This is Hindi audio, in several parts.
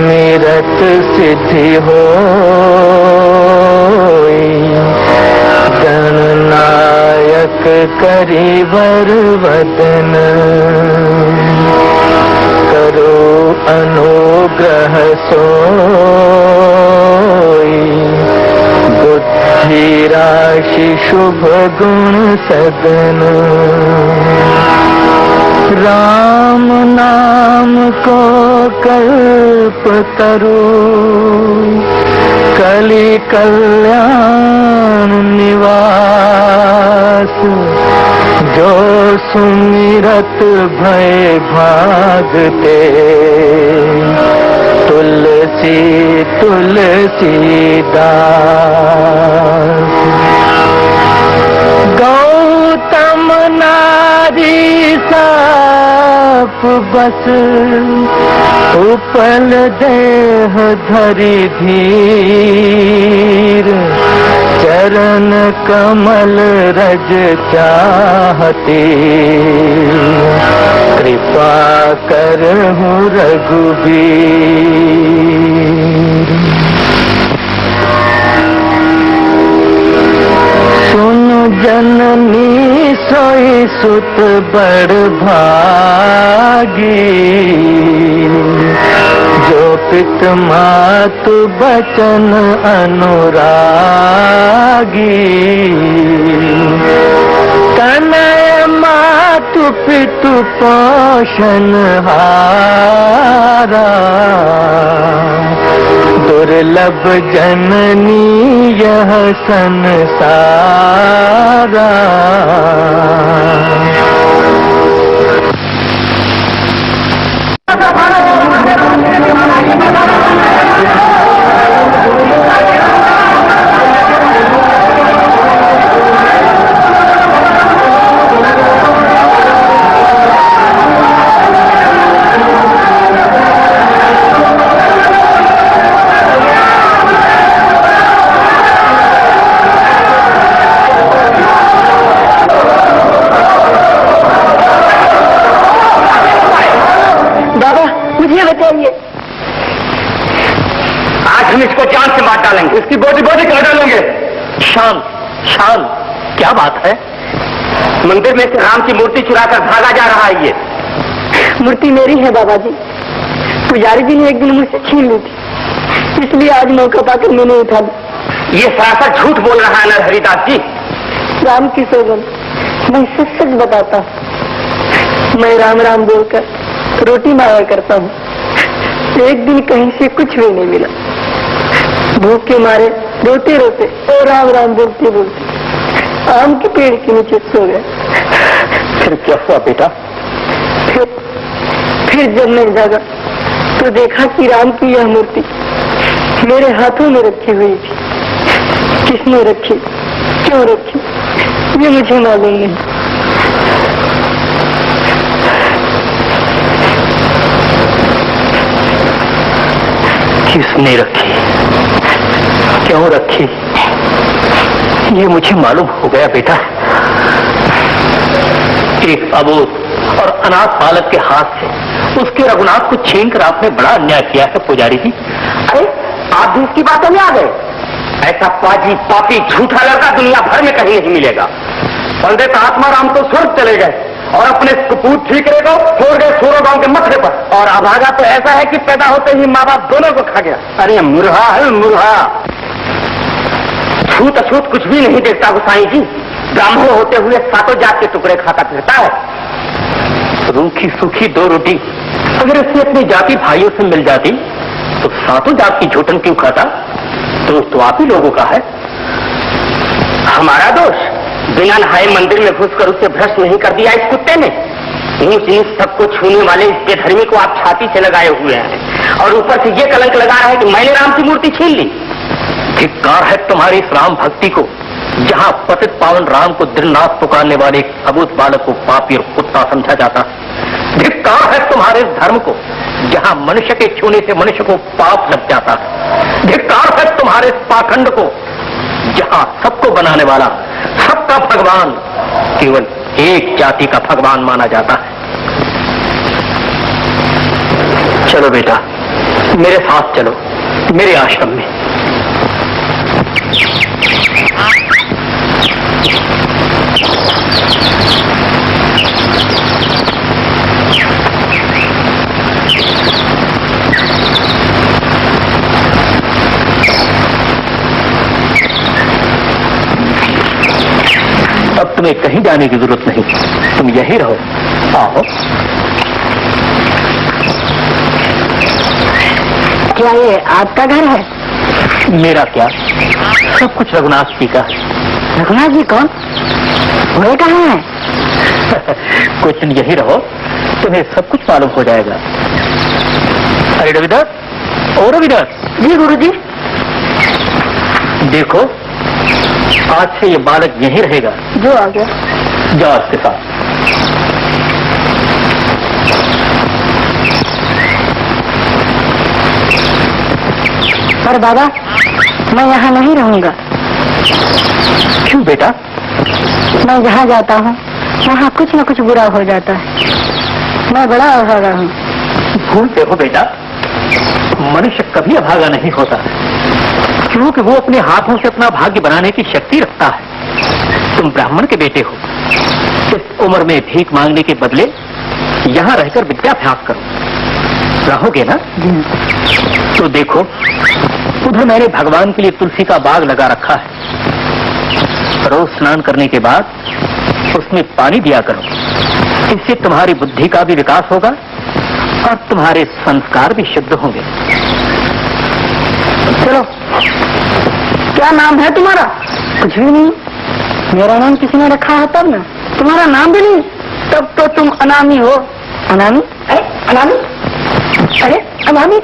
सुमिरत सिद्धि होई, गणनायक करिवर वदन, करो अनुग्रह सोई, बुद्धि राशि शुभ गुण सदन। राम नाम को कल्प तरु, कलि कल्याण निवास, जो सुमिरत भय भागते, तुलसी तुलसीदास। गौतम नारी साप बस, उपल देह धरि धीर, चरण कमल रज चाहती, कृपा करहु रघुबीर। सुनु जननी सोई सुत बड़ भागी, जो पित मातु बचन अनुरागी। तनय मातु पितु पोषण हारा, दुर्लभ जननी यह संसारा। आज हम इसको जान से मार डालेंगे, इसकी बॉडी कर डालेंगे। शाम शाम, क्या बात है? मंदिर में से राम की मूर्ति चुराकर भागा जा रहा है। ये मूर्ति मेरी है बाबा जी, पुजारी जी ने एक दिन मुझसे छीन ली थी, इसलिए आज मौका पाकर मैंने उठा ली। ये सरासर झूठ बोल रहा है नरहरिदास जी। राम की सौगंध, मैं सच सच बताता हूँ। मैं राम राम बोलकर रोटी मांगा करता हूँ। एक दिन कहीं से कुछ भी नहीं मिला, भूख के मारे रोते रोते और राम राम बोलते बोलते आम के पेड़ के नीचे सो गए। फिर क्या हुआ बेटा? फिर जब मैं जागा तो देखा कि राम की यह मूर्ति मेरे हाथों में रखी हुई थी। किसने रखी, क्यों रखी, ये मुझे मालूम नहीं। किसने रखी, क्यों रखी, ये मुझे मालूम हो गया बेटा। एक अबोध और अनाथ बालक के हाथ से उसके रघुनाथ को छीनकर आपने बड़ा अन्याय किया है पुजारी जी। अरे आप भी इसकी बातों में आ गए। ऐसा पाजी पापी झूठा लड़का दुनिया भर में कहीं नहीं मिलेगा। पंडित आत्माराम तो स्वर्ग चले गए और अपने कपूत ठीकरे को छोड़ गए सूरो गांव के मथरे पर। और अभागा तो ऐसा है कि पैदा होते ही माँ बाप दोनों को खा गया। अरे मुर्हा है मुर्हा, छूत अछूत कुछ भी नहीं देखता गोसाई जी। ब्राह्मण होते हुए सातों जात के टुकड़े खाता फिरता है। रूखी सूखी दो रोटी अगर इससे अपनी जाति भाइयों से मिल जाती तो सातों जात की झूठन क्यों खाता? दोष तो आप ही लोगों का है। हमारा दोष? बिना नहाए मंदिर में घुसकर उसे भ्रष्ट नहीं कर दिया इस कुत्ते ने। ऊंच नीच सबको छूने वाले इस बेधर्मी को आप छाती से लगाए हुए हैं और ऊपर से ये कलंक लगा रहा है कि मैंने राम की मूर्ति छीन ली। धिक्कार है तुम्हारी इस राम भक्ति को, जहाँ पतित पावन राम को दिनरात पुकारने वाले एक अबूझ बालक को पापी और कुत्ता समझा जाता। धिक्कार है तुम्हारे इस धर्म को, जहाँ मनुष्य के छूने से मनुष्य को पाप लग जाता है। धिक्कार है तुम्हारे इस पाखंड को, जहाँ सबको बनाने वाला, सबका भगवान केवल एक जाति का भगवान माना जाता है। चलो बेटा, मेरे साथ चलो, मेरे आश्रम में। अब तुम्हें कहीं जाने की जरूरत नहीं, तुम यहीं रहो। आओ। क्या ये आपका घर है? मेरा क्या, सब कुछ रघुनाथ जी का। रघुनाथ जी कौन? वो कहाँ है? कुछ दिन यहीं रहो, तुम्हें सब कुछ मालूम हो जाएगा। अरे रविदास, ओ रविदास। जी गुरुजी। देखो, आज से ये बालक यहीं रहेगा। जो आ गया। जाओ उसके साथ। पर बाबा, मैं यहाँ नहीं रहूंगा। क्यों बेटा? मैं जहाँ जाता हूँ वहाँ कुछ न कुछ बुरा हो जाता है। मैं बड़ा अभागा हूँ। भूलते हो बेटा, मनुष्य कभी अभागा नहीं होता, क्योंकि वो अपने हाथों से अपना भाग्य बनाने की शक्ति रखता है। तुम ब्राह्मण के बेटे हो, इस उम्र में भीख मांगने के बदले यहाँ रहकर विद्याभ्यास करो। रहोगे ना? तो देखो, उधर मैंने भगवान के लिए तुलसी का बाग लगा रखा है। रोज स्नान करने के बाद उसमें पानी दिया करो। इससे तुम्हारी बुद्धि का भी विकास होगा और तुम्हारे संस्कार भी शुद्ध होंगे। चलो, क्या नाम है तुम्हारा? कुछ भी नहीं। मेरा नाम किसी ने रखा है तब ना। तुम्हारा नाम भी नहीं, तब तो तुम अनामी हो। अनामी? अनामी? अरे अनामी?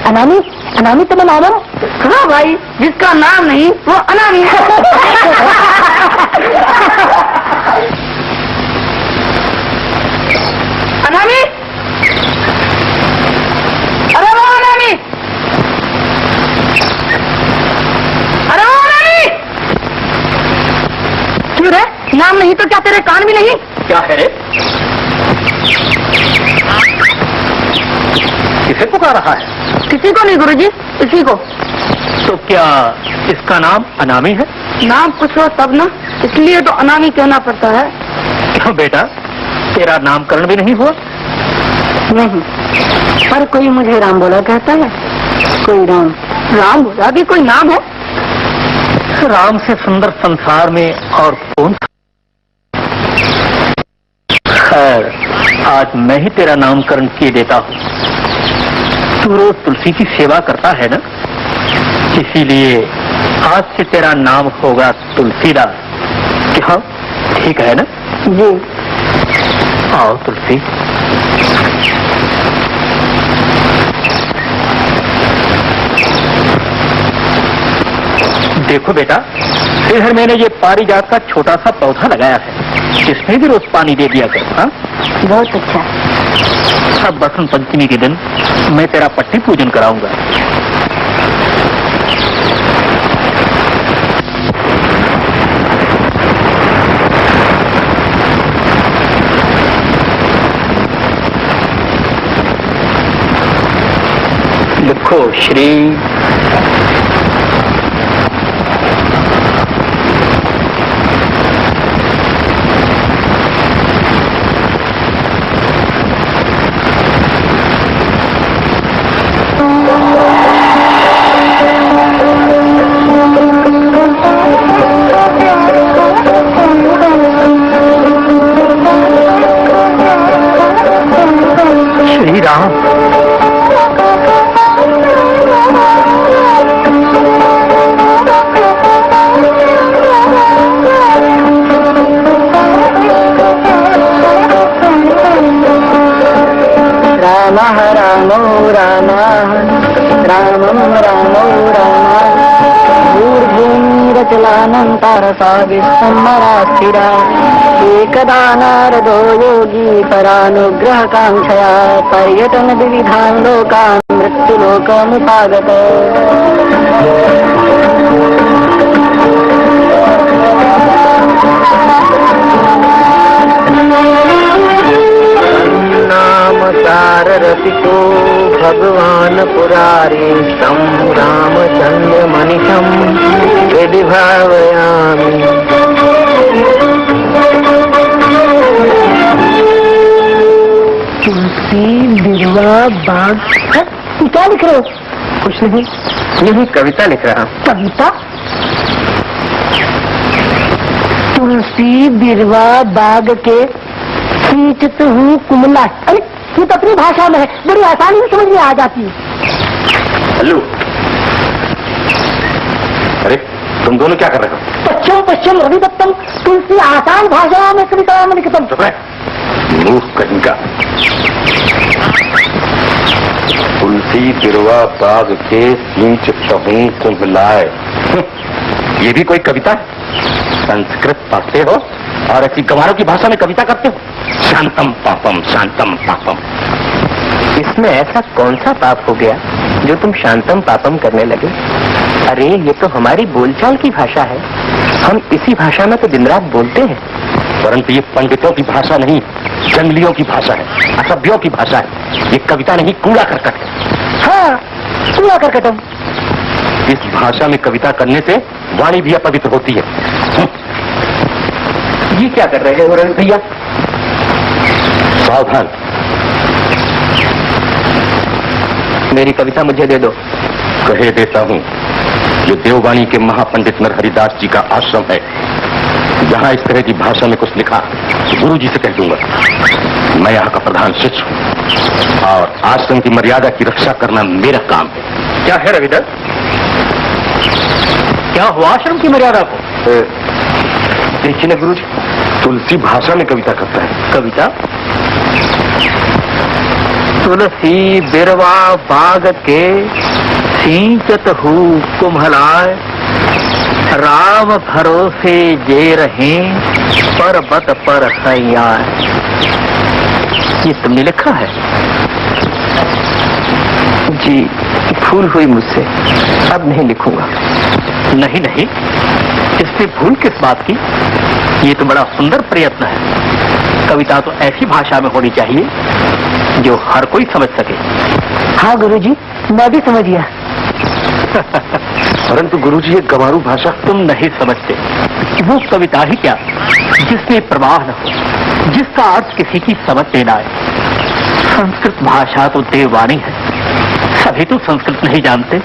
अनामी? अनामी तो मैं मालूम। हाँ भाई, जिसका नाम नहीं वो अनामी है। अनामी? अरे वो अनामी! अरे वो अनामी! क्यों रे? नाम नहीं तो क्या तेरे कान भी नहीं? क्या है रे? किसे पुकार रहा है? किसी को नहीं गुरुजी, इसी को। तो क्या इसका नाम अनामी है? नाम कुछ हो तब ना, इसलिए तो अनामी कहना पड़ता है। क्यों बेटा, तेरा नामकरण भी नहीं हुआ? नहीं, पर कोई मुझे राम बोला कहता है। कोई राम। राम बोला भी कोई नाम है? राम से सुंदर संसार में और कौन? खैर, आज मैं ही तेरा नामकरण किए देता हूँ। तू रोज तुलसी की सेवा करता है ना, इसीलिए आज से तेरा नाम होगा तुलसीदास। क्या ठीक है ना? जी। आओ तुलसी। देखो बेटा, इधर मैंने ये पारिजात का छोटा सा पौधा लगाया है, इसमें भी रोज पानी दे दिया कर। हाँ, बहुत अच्छा। अब बसंत पंचमी के दिन मैं तेरा पट्टी पूजन कराऊंगा। लिखो श्री श्री राम। राम रामो राम रामं रामो राम भूर्भूमिरचलानन्तारसा विश्वमरास्थिरा एकदा नारदो योगी परानुग्रहकाङ्क्षया पर्यटन विविधान् लोकान् मृत्युलोकमुपागत। नाम अवतार रसिको भगवान पुरारी तं रामचंद्र मनिषं यदि भावयामि। तुलसी बिरवा बाग, क्या लिख रहे हो? कुछ नहीं, यही कविता लिख रहा हूँ। कविता? तुलसी बिरवा बाग के सींचत हूँ कुमला। अरे ये तो अपनी भाषा में है, बड़ी आसानी से समझ में आ जाती है। हेलो, अरे तुम दोनों क्या कर रहे हो? पश्चिम पश्चिम रविदत्तम तुलसी आसान भाषा में कविता में लिखतम। चुप रहे, मूर्ख कहीं का। तुलसी बिरवा बाग के सींच तहूं कुम्भलाए, ये भी कोई कविता है? संस्कृत पढ़ते हो और ऐसी गंवारों की भाषा में कविता करते हो? शांतम पापम शांतम पापम। इसमें ऐसा कौन सा पाप हो गया जो तुम शांतम पापम करने लगे? अरे ये तो हमारी बोलचाल की भाषा है, हम इसी भाषा में तो दिन रात बोलते हैं। परंतु ये पंडितों की भाषा नहीं, जंगलियों की भाषा है, असभ्यों की भाषा है। ये कविता नहीं, कूड़ा करकट है। हाँ, कूड़ा करकटम। इस भाषा में कविता करने से वाणी भी अपवित्र होती है। ये क्या कर रहे हो रवि भैया? सावधान, मेरी कविता मुझे दे दो। कहे देता हूँ, ये देववाणी के महापंडित नरहरिदास जी का आश्रम है। जहाँ इस तरह की भाषा में कुछ लिखा तो गुरु जी से कह दूंगा। मैं यहाँ का प्रधान शिष्य हूँ और आश्रम की मर्यादा की रक्षा करना मेरा काम है। क्या है रविदास? क्या हुआ आश्रम की मर्यादा को? देखिए ना गुरु जी, तुलसी भाषा में कविता करता है। कविता? तुलसी बिरवा बाग के सींचत हूँ कुम्हलाए, राम भरोसे जे रहे पर्वत पर सैयाए। ये तुमने लिखा है? जी, भूल हुई मुझसे, अब नहीं लिखूंगा। नहीं नहीं, इससे भूल किस बात की? ये तो बड़ा सुंदर प्रयत्न है। कविता तो ऐसी भाषा में होनी चाहिए जो हर कोई समझ सके। हाँ गुरुजी, मैं भी समझ गया। परंतु गुरुजी, ये गंवारू भाषा। तुम नहीं समझते। वो कविता ही क्या जिसमें प्रवाह न हो, जिसका अर्थ किसी की समझ में न आए। संस्कृत भाषा तो देववाणी है, सभी तो संस्कृत नहीं जानते।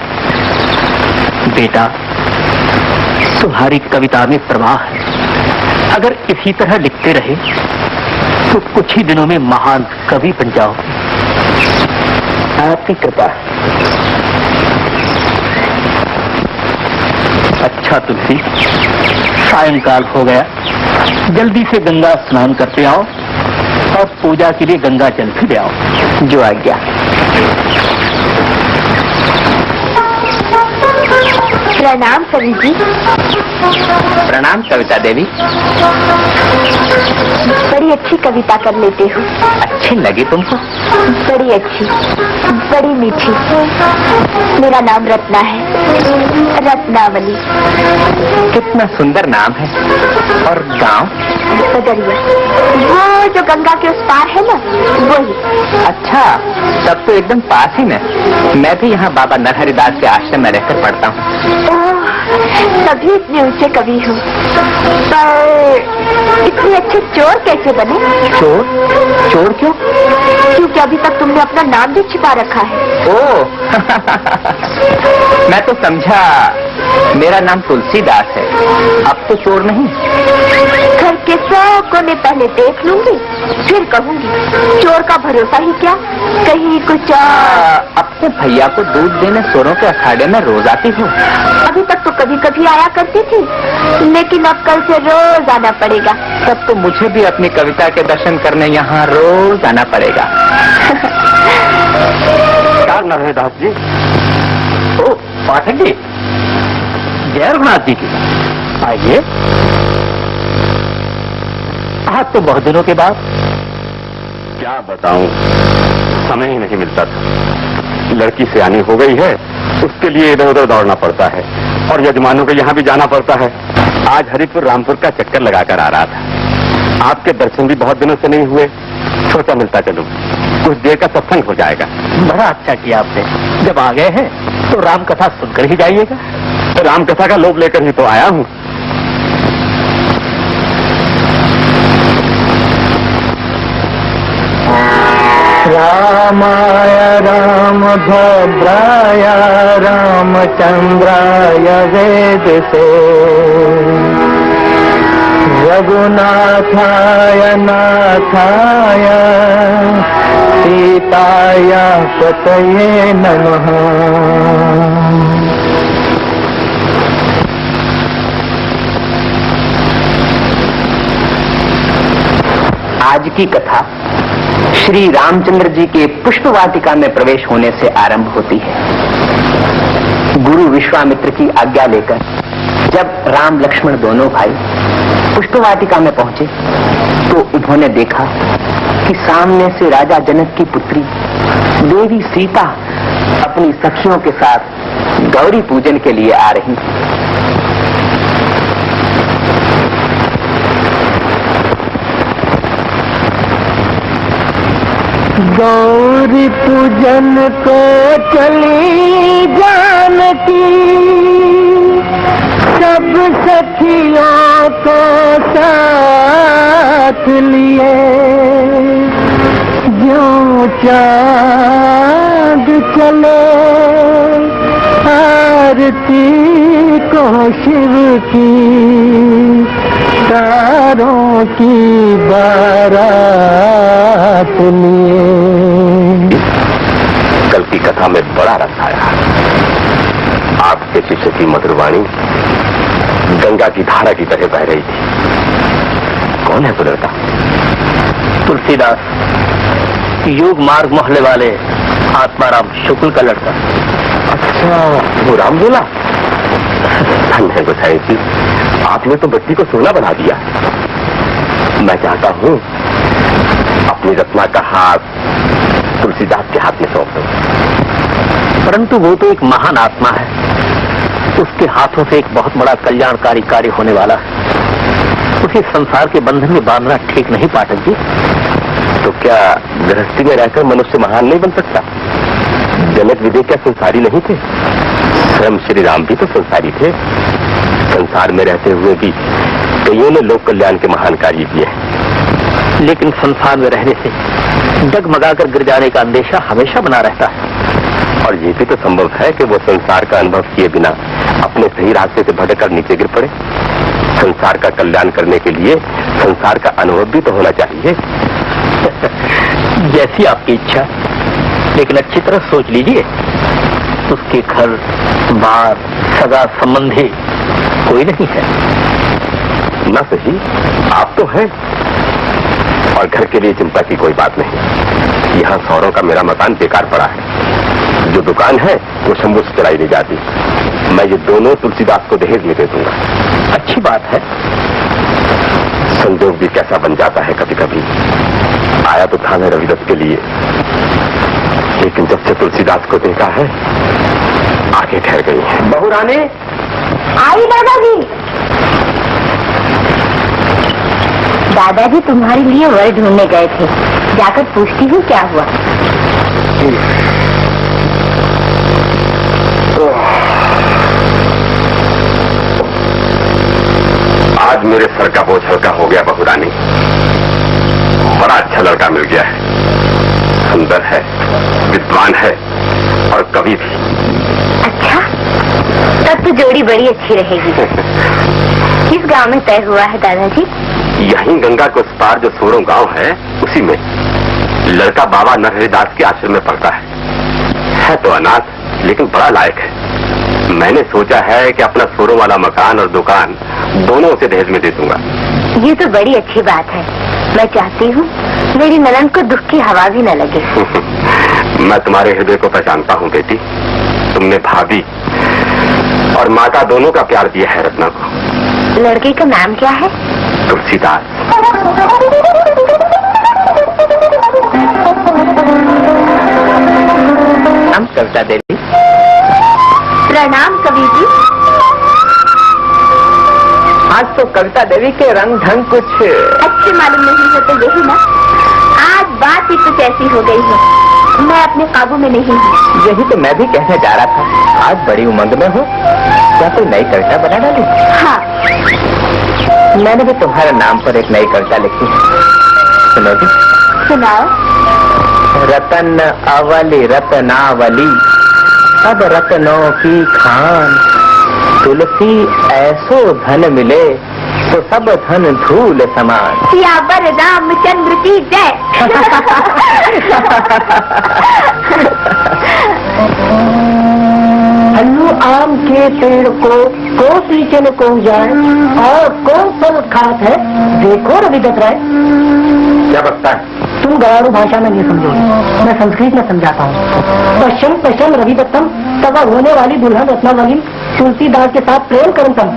बेटा, तुम्हारी कविता में प्रवाह है। अगर इसी तरह लिखते रहे तो कुछ ही दिनों में महान कवि बन जाओगे। आपकी कृपा। अच्छा तुलसी, सायंकाल हो गया, जल्दी से गंगा स्नान करते आओ और पूजा के लिए गंगा जल भी ले आओ। जो आज्ञा। प्रणाम कवि जी। प्रणाम कविता देवी। बड़ी अच्छी कविता कर लेते हो। अच्छी लगी तुमको? बड़ी अच्छी, बड़ी मीठी। मेरा नाम रत्ना है, रत्नावली। कितना सुंदर नाम है। और गांव? बदरिया, वो जो गंगा के उस पार है ना, वही। अच्छा, तब तो एकदम पास ही में। मैं भी यहाँ बाबा नरहरिदास के आश्रम में रहकर पढ़ता हूँ। सभी इतने ऊंचे कवि हो, पर इतने अच्छे चोर कैसे बने? चोर? चोर क्यों? क्योंकि अभी तक तुमने अपना नाम भी छिपा रखा है। ओ मैं तो समझा मेरा नाम तुलसीदास है। अब तो चोर नहीं। घर के सौ कोने पहले देख लूंगी, फिर कहूंगी। चोर का भरोसा ही क्या, कहीं कुछ। अपने भैया को दूध देने चोरों के अखाड़े में रोज आती हूँ। अभी तक तो कभी कभी आया करती थी, लेकिन अब कल से रोज आना पड़ेगा। तब तो मुझे भी अपनी कविता के दर्शन करने यहाँ रोज आना पड़ेगा। क्या नरहरिदास जी? ओ पाठक जी, जय रघुनाथ जी की। आइए। आज तो बहुत दिनों के बाद। क्या बताऊं, समय ही नहीं मिलता था। लड़की से आनी हो गई है, उसके लिए इधर उधर दौड़ना पड़ता है और यजमानों के यहाँ भी जाना पड़ता है। आज हरिपुर रामपुर का चक्कर लगाकर आ रहा था। आपके दर्शन भी बहुत दिनों से नहीं हुए। सोचा मिलता चलूं, कुछ देर का सत्संग हो जाएगा। बड़ा अच्छा किया आपने। जब आ गए हैं तो राम कथा सुनकर ही जाइएगा। तो राम कथा का लोभ लेकर ही तो आया हूँ। रामाय रामभद्राय रामचंद्राय वेदसे रघुनाथाय नाथाय सीताय पतये नमः। आज की कथा श्री रामचंद्र जी के पुष्प वाटिका में प्रवेश होने से आरंभ होती है। गुरु विश्वामित्र की आज्ञा लेकर जब राम लक्ष्मण दोनों भाई पुष्प वाटिका में पहुंचे तो उन्होंने देखा कि सामने से राजा जनक की पुत्री देवी सीता अपनी सखियों के साथ गौरी पूजन के लिए आ रही। गौरी पूजन को चली जानकी सब सखियों को साथ लिए जो चाँद चले आरती को शिव की तारों की बारात लिए। कल की कथा में बड़ा रस आया। आपके शिष्य की मधुर वाणी गंगा की धारा की तरह बह रही थी। कौन है तो लड़का? तुलसीदास, योग मार्ग मोहल्ले वाले आत्माराम शुक्ल का लड़का। अच्छा, वो राम बोला। धन्य है गोसाई जी, आपने तो बच्ची को सोना बना दिया। मैं चाहता हूँ अपनी रत्ना का हाथ तुलसीदास के हाथ में सौंप दो। परंतु वो तो एक महान आत्मा है, उसके हाथों से एक बहुत बड़ा कल्याणकारी कार्य होने वाला है। उसे संसार के बंधन में बांधना ठीक नहीं पाठक जी। तो क्या गृहस्थी में रहकर मनुष्य महान नहीं बन सकता? जनक विजय क्या संसारी नहीं थे? स्वयं श्री राम भी तो संसारी थे। संसार में रहते हुए भी कईयों ने लोक कल्याण के महान कार्य किए। लेकिन संसार में रहने से डगमगाकर गिर जाने का अंदेशा हमेशा बना रहता है। और ये भी तो संभव है कि वो संसार का अनुभव किए बिना अपने सही रास्ते से भटक कर नीचे गिर पड़े। संसार का कल्याण करने के लिए संसार का अनुभव भी तो होना चाहिए। जैसी आपकी इच्छा, लेकिन अच्छी तरह सोच लीजिए, उसके घर बार सगा संबंधी कोई नहीं है। ना सही, आप तो हैं। और घर के लिए चिंता की कोई बात नहीं। यहाँ सौरों का मेरा मकान बेकार पड़ा है। जो दुकान है वो शंभू से चलाई नहीं जाती। मैं ये दोनों तुलसीदास को दहेज में दे दूंगा। अच्छी बात है। संजोग भी कैसा बन जाता है कभी कभी। आया तो था मैं रविदास के लिए, लेकिन जब से तुलसीदास को देखा है आगे ठहर गई है। बहू रानी आई दादाजी। दादाजी तुम्हारे लिए वर ढूंढने गए थे, जाकर पूछती हूँ क्या हुआ। आज मेरे सर का बोझ हल्का हो गया बहू रानी। बड़ा अच्छा लड़का मिल गया है, सुंदर है, विद्वान है और कवि भी। अच्छा, तब तो जोड़ी बड़ी अच्छी रहेगी। किस गांव में तय हुआ है दादाजी? यहीं गंगा के उस पार जो सोरों गांव है उसी में। लड़का बाबा नरहरिदास के आश्रम में पढ़ता है तो अनाथ, लेकिन बड़ा लायक है। मैंने सोचा है कि अपना सोरों वाला मकान और दुकान दोनों उसे दहेज में दे दूंगा। ये तो बड़ी अच्छी बात है। मैं चाहती हूँ मेरी ननद को दुख की हवा भी न लगे। मैं तुम्हारे हृदय को पहचानता हूँ बेटी। तुमने भाभी और माता दोनों का प्यार दिया है रत्ना को। लड़के का नाम क्या है? तुलसीदास। नाम कविता देवी। प्रणाम कवि जी। आज तो कविता देवी के रंग ढंग कुछ अच्छे मालूम नहीं होते यही ना। आज बात ही कुछ ऐसी हो गई है, मैं अपने काबू में नहीं हूँ। यही तो मैं भी कहने जा रहा था, आज बड़ी उमंग में हो, क्या कोई नई कविता बना डाली? हाँ, मैंने भी तुम्हारे नाम पर एक नई कविता लिखी है, सुनोगी? सुनाओ। रतन अवली रतनावली, सब रत्नों की खान, तुलसी ऐसो धन मिले तो सब धन धूल समान। सियावर रामचंद्र की जय। हल्लू आम के पेड़ को नीचे को जाए और कौन फल खात है, देखो रविदत्त राय। क्या बकता है? तुम गवारू भाषा में नहीं समझोगे, मैं संस्कृत में समझाता हूँ। पश्चिम पश्चिम रविदत्तम, तब होने वाली दुल्हन रत्नावली तुलसीदास के साथ प्रेम करतम।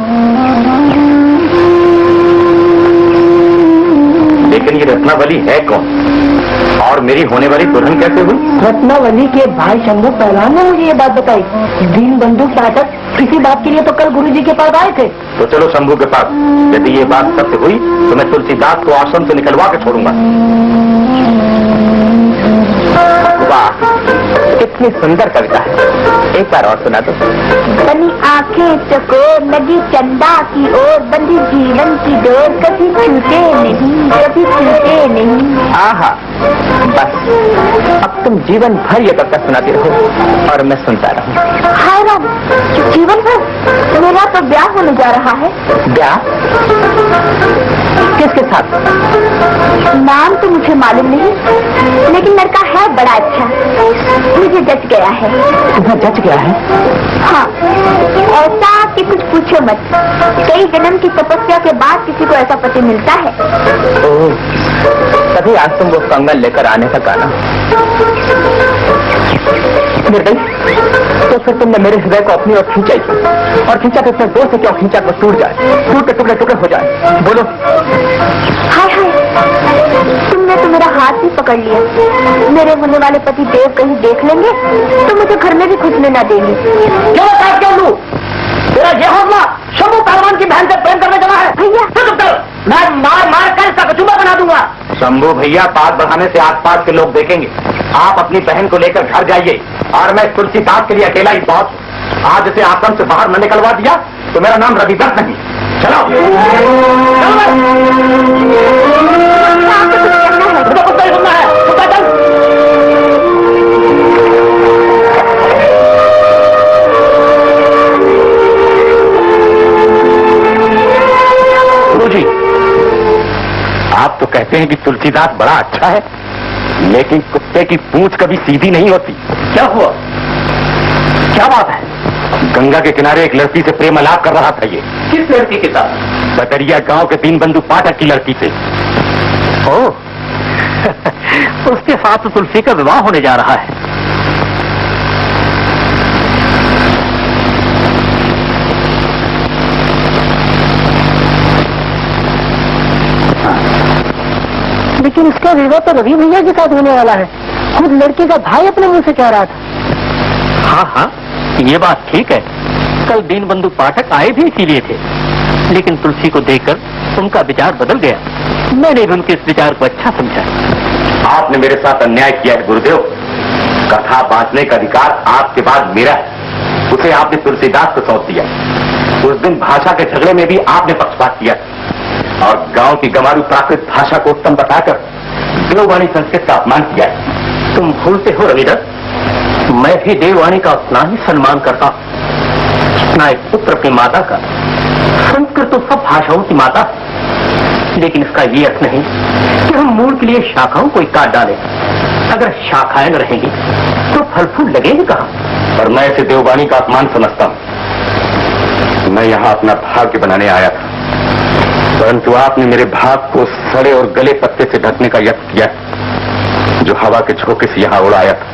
लेकिन ये रत्नावली है कौन और मेरी होने वाली दुल्हन कैसे हुई? रत्नावली के भाई शंभू पहलवान ने मुझे ये बात बताई। दीन बंधु नाटक किसी बात के लिए तो कल गुरुजी के पास आए थे। तो चलो शंभू के पास, यदि ये बात सत्य हुई तो मैं तुलसीदास को आश्रम से निकलवा के छोड़ूंगा। वाह, कितनी सुंदर कविता है, एक बार और सुना दो। बनी आंखें चको लगी चंदा की ओर, बंधी जीवन की डोर, कभी छूटे नहीं, कभी छूटे नहीं। आहा, बस अब तुम जीवन भर ये कविता सुनाती रहो और मैं सुनता रहूं। हाय राम, जीवन भर? मेरा तो ब्याह होने जा रहा है। ब्याह? किसके साथ? नाम तो मुझे मालूम नहीं, लेकिन लड़का है बड़ा अच्छा, मुझे जच गया है। तुम्हें जच गया है? हाँ, ऐसा कि कुछ पूछो मत। कई जन्म की तपस्या के बाद किसी को ऐसा पति मिलता है। ओह, तभी आज तुम वो कंगन लेकर आने का गाना। निर्दयी, तो फिर तुमने मेरे हृदय को अपनी ओर खींचा ही, और खींचा तो इतना जोर से क्यों खींचा तो टूट जाए, टूट के टुकड़े टुकड़े हो जाए। बोलो। हाय हाय, तुमने तो मेरा हाथ ही पकड़ लिया। मेरे होने वाले पति देव कहीं देख लेंगे तो मुझे घर में भी घुसने न देंगे। क्यों बात क्यों लू? तेरा ये होगा शंभू पहलवान की बहन से प्रेम करने चला है? भैया, मैं मार मार कर इसका कचूमा बना दूंगा। शंभू भैया, बात बढ़ाने से आसपास के लोग देखेंगे। आप अपनी बहन को लेकर घर जाइए और मैं तुलसीदास के लिए अकेला ही बहुत। आज इसे आश्रम से बाहर न निकलवा दिया तो मेरा नाम रविदत्त नहीं। चलो, सुनना है, चल। गुरुजी, आप तो कहते हैं कि तुलसीदास बड़ा अच्छा है, लेकिन कुत्ते की पूंछ कभी सीधी नहीं होती। क्या हुआ? क्या बात है? गंगा के किनारे एक लड़की से प्रेम आलाप कर रहा था ये। किस लड़की के साथ? बदरिया गांव के दीनबंधु पाठक की लड़की से। ओह, उसके साथ तो तुलसी का विवाह होने जा रहा है। लेकिन इसका विवाह तो रवि भैया के साथ होने वाला है। खुद लड़के का भाई अपने मुंह से कह रहा था। हाँ हाँ, ये बात ठीक है। कल दीनबंधु पाठक आए भी इसीलिए थे, लेकिन तुलसी को देखकर उनका विचार बदल गया। मैंने भी उनके इस विचार को अच्छा समझा। आपने मेरे साथ अन्याय किया है गुरुदेव। कथा बांटने का अधिकार आपके बाद मेरा है, उसे आपने तुलसीदास को सौंप दिया। उस दिन भाषा के झगड़े में भी आपने पक्षपात किया और गांव की गंवारू प्राकृत भाषा को उत्तम बताकर देववाणी संस्कृत का अपमान किया है। तुम भूलते हो रविदत्त, मैं भी देववाणी का उतना ही सम्मान करता हूँ जितना एक पुत्र अपनी माता का। संस्कृत तो सब भाषाओं की माता है, लेकिन इसका ये अर्थ नहीं कि हम मूल के लिए शाखाओं को काट डालें। अगर शाखाएं न रहेंगी तो फल फूल लगेंगे कहाँ? पर मैं इसे देववाणी का अपमान समझता हूँ। मैं यहाँ अपना भाग्य बनाने आया था, परंतु आपने मेरे भाग को सड़े और गले पत्ते से ढकने का यत्न किया, जो हवा के झोंके से यहाँ उड़ाया था।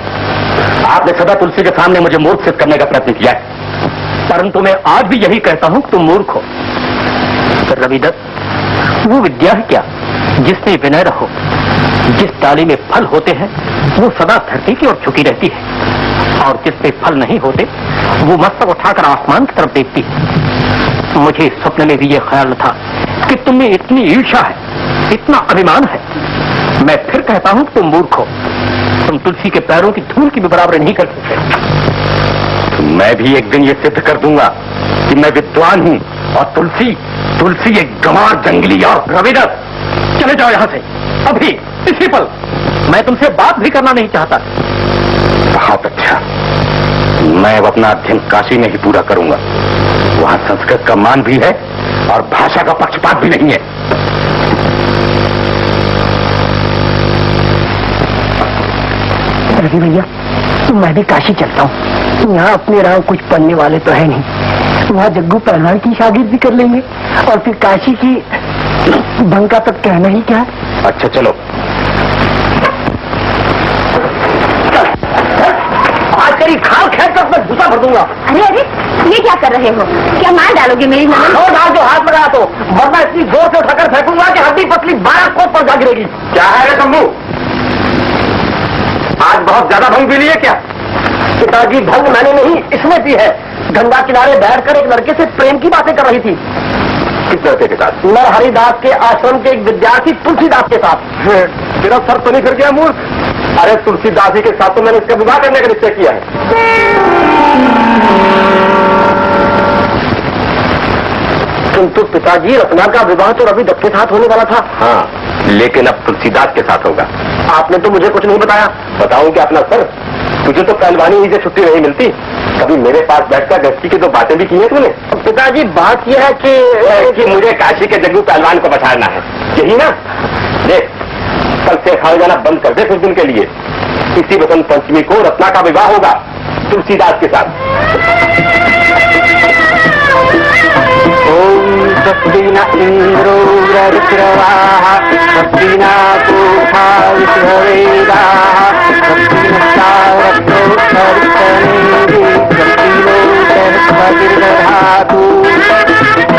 आपने सदा तुलसी के सामने मुझे मूर्ख सिद्ध करने का प्रयत्न किया है, परंतु मैं आज भी यही कहता हूँ कि तुम मूर्ख हो। रविदत्त, वो विद्या है क्या जिसमें विनय रहो? जिस डाली में फल होते हैं वो सदा धरती की ओर झुकी रहती है, और जिसमें फल नहीं होते वो मस्तक उठाकर आसमान की तरफ देखती है। मुझे स्वप्न में भी ये ख्याल था कि तुम में इतनी ईर्ष्या है, इतना अभिमान है मैं फिर कहता हूं कि तुम मूर्ख हो। तुम तुलसी के पैरों की धूल की भी बराबरी नहीं कर सकते। तो मैं भी एक दिन ये सिद्ध कर दूंगा कि मैं विद्वान हूं और तुलसी एक गंवार जंगली और रविदास। चले जाओ यहां से अभी, इसी पल। मैं तुमसे बात भी करना नहीं चाहता। बहुत अच्छा, मैं अब अपना अध्ययन काशी में ही पूरा करूंगा। वहां संस्कृत का मान भी है और भाषा का पक्षपात भी नहीं है। रवि भैया, मैं भी काशी चलता हूँ। यहाँ अपने राव कुछ पढ़ने वाले तो है नहीं। वहाँ जग्गू पहलवान की शागिर्दी कर लेंगे और फिर काशी की बंका तक कहना ही क्या है। अच्छा चलो। आज तेरी खाल खेत कर मैं भूसा भर दूंगा। अरे अरे, ये क्या कर रहे हो? क्या मार डालोगे मेरी ननद? लो डाल जो हाथ लगा तो, वरना इतनी जोर से उठाकर फेंकूंगा कि हड्डी पतली 12 कोस पर जा गिरेगी। क्या है रे शंभू, आज बहुत ज्यादा भंग पी लिए क्या? पिताजी, भंग मैंने नहीं, इसने पी है। गंगा किनारे बैठकर एक लड़के से प्रेम की बातें कर रही थी। किस लड़के के साथ? नरहरिदास के आश्रम के एक विद्यार्थी तुलसीदास के साथ। तेरा सर तो नहीं फिर गया मूर्ख? अरे तुलसीदास जी के साथ तो मैंने इसका विवाह करने का निश्चय किया है। किंतु पिताजी, रत्ना का विवाह तो रवि दत्त के साथ होने वाला था। हाँ, लेकिन अब तुलसीदास के साथ होगा। आपने तो मुझे कुछ नहीं बताया। बताऊं क्या अपना सर? तुझे तो पहलवानी ही से छुट्टी नहीं मिलती। कभी मेरे पास बैठकर गश्ती की तो बातें भी की है तूने? पिताजी, बात यह है कि मुझे काशी के जग्गू पहलवान को बचाना है, यही ना? देख, कल से खाने जाना बंद कर दे कुछ दिन के लिए। इसी बसंत पंचमी को रत्ना का विवाह होगा तुलसीदास के साथ। ओम स्वस्तिना इंद्रो वृत्रवाः स्वस्तिना पूषा विश्ववेदाः स्वस्तिनश्चारक्तो सर्वनेदि स्वस्तिनो सर्वदीर्घधातु।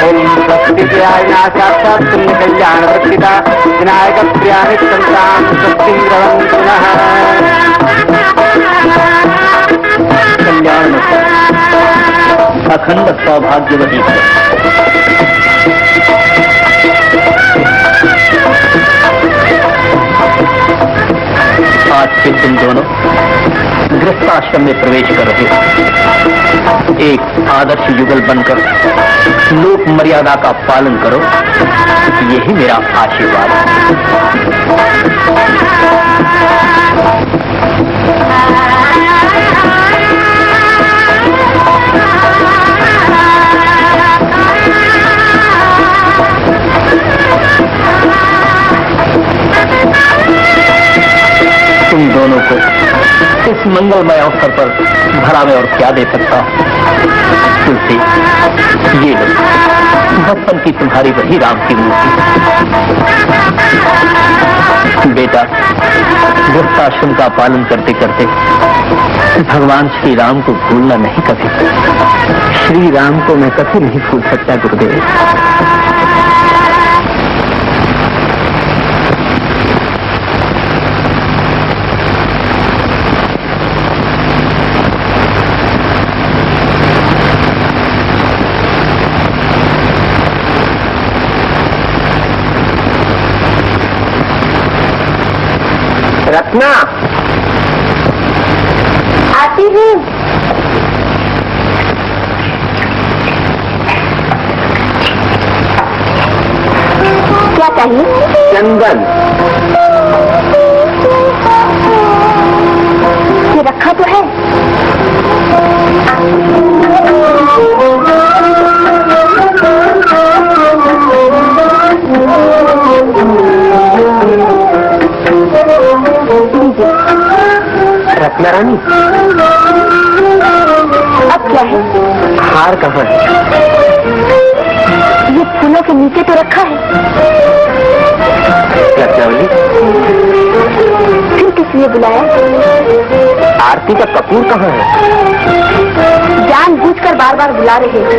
ओम स्वस्ति प्रियायना साक्षात् पुण्य कल्याण वर्तिता विनायक प्रियाणि संतान स्वस्ति भवन्तु नः। कल्याण अखंड सौभाग्यवती है। आज से तुम दोनों गृहस्थाश्रम में प्रवेश कर रहे हो। एक आदर्श युगल बनकर लोक मर्यादा का पालन करो, यही मेरा आशीर्वाद है। तुम दोनों को इस मंगलमय अवसर पर भला मैं और क्या दे सकता हूं? तुलसी, ये लो, बचपन की तुम्हारी वही राम की मूर्ति। बेटा, गृहस्थाश्रम का पालन करते करते भगवान श्री राम को भूलना नहीं कभी। श्री राम को मैं कभी नहीं भूल सकता गुरुदेव। रत्ना, आती हूँ। क्या चाहिए? चंदन। ये रखा तो है। रत्ना रानी, अब क्या है? हार कहाँ है? ये फूलों के नीचे तो रखा है। रत्नावली, फिर किस लिए बुलाया? आरती का कपूर कहाँ है? जानबूझकर बार बार बुला रहे हैं।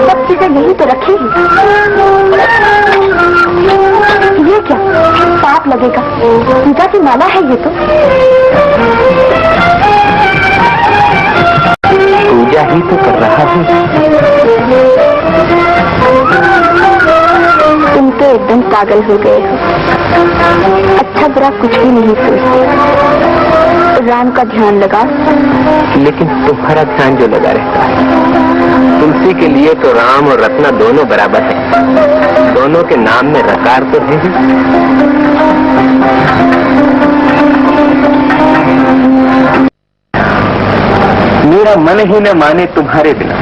सब चीजें यही तो रखी है। ये क्या? पाप लगेगा। पूजा की माला है ये तो। पूजा ही तो कर रहा है। तुम तो एकदम पागल हो गए हो। अच्छा बुरा कुछ भी नहीं सोचती। राम का ध्यान लगा, लेकिन तुम्हारा ध्यान जो लगा रहता है, तुलसी के लिए तो राम और रत्ना दोनों बराबर है। दोनों के नाम में रकार तो है ही। मेरा मन ही न माने तुम्हारे बिना।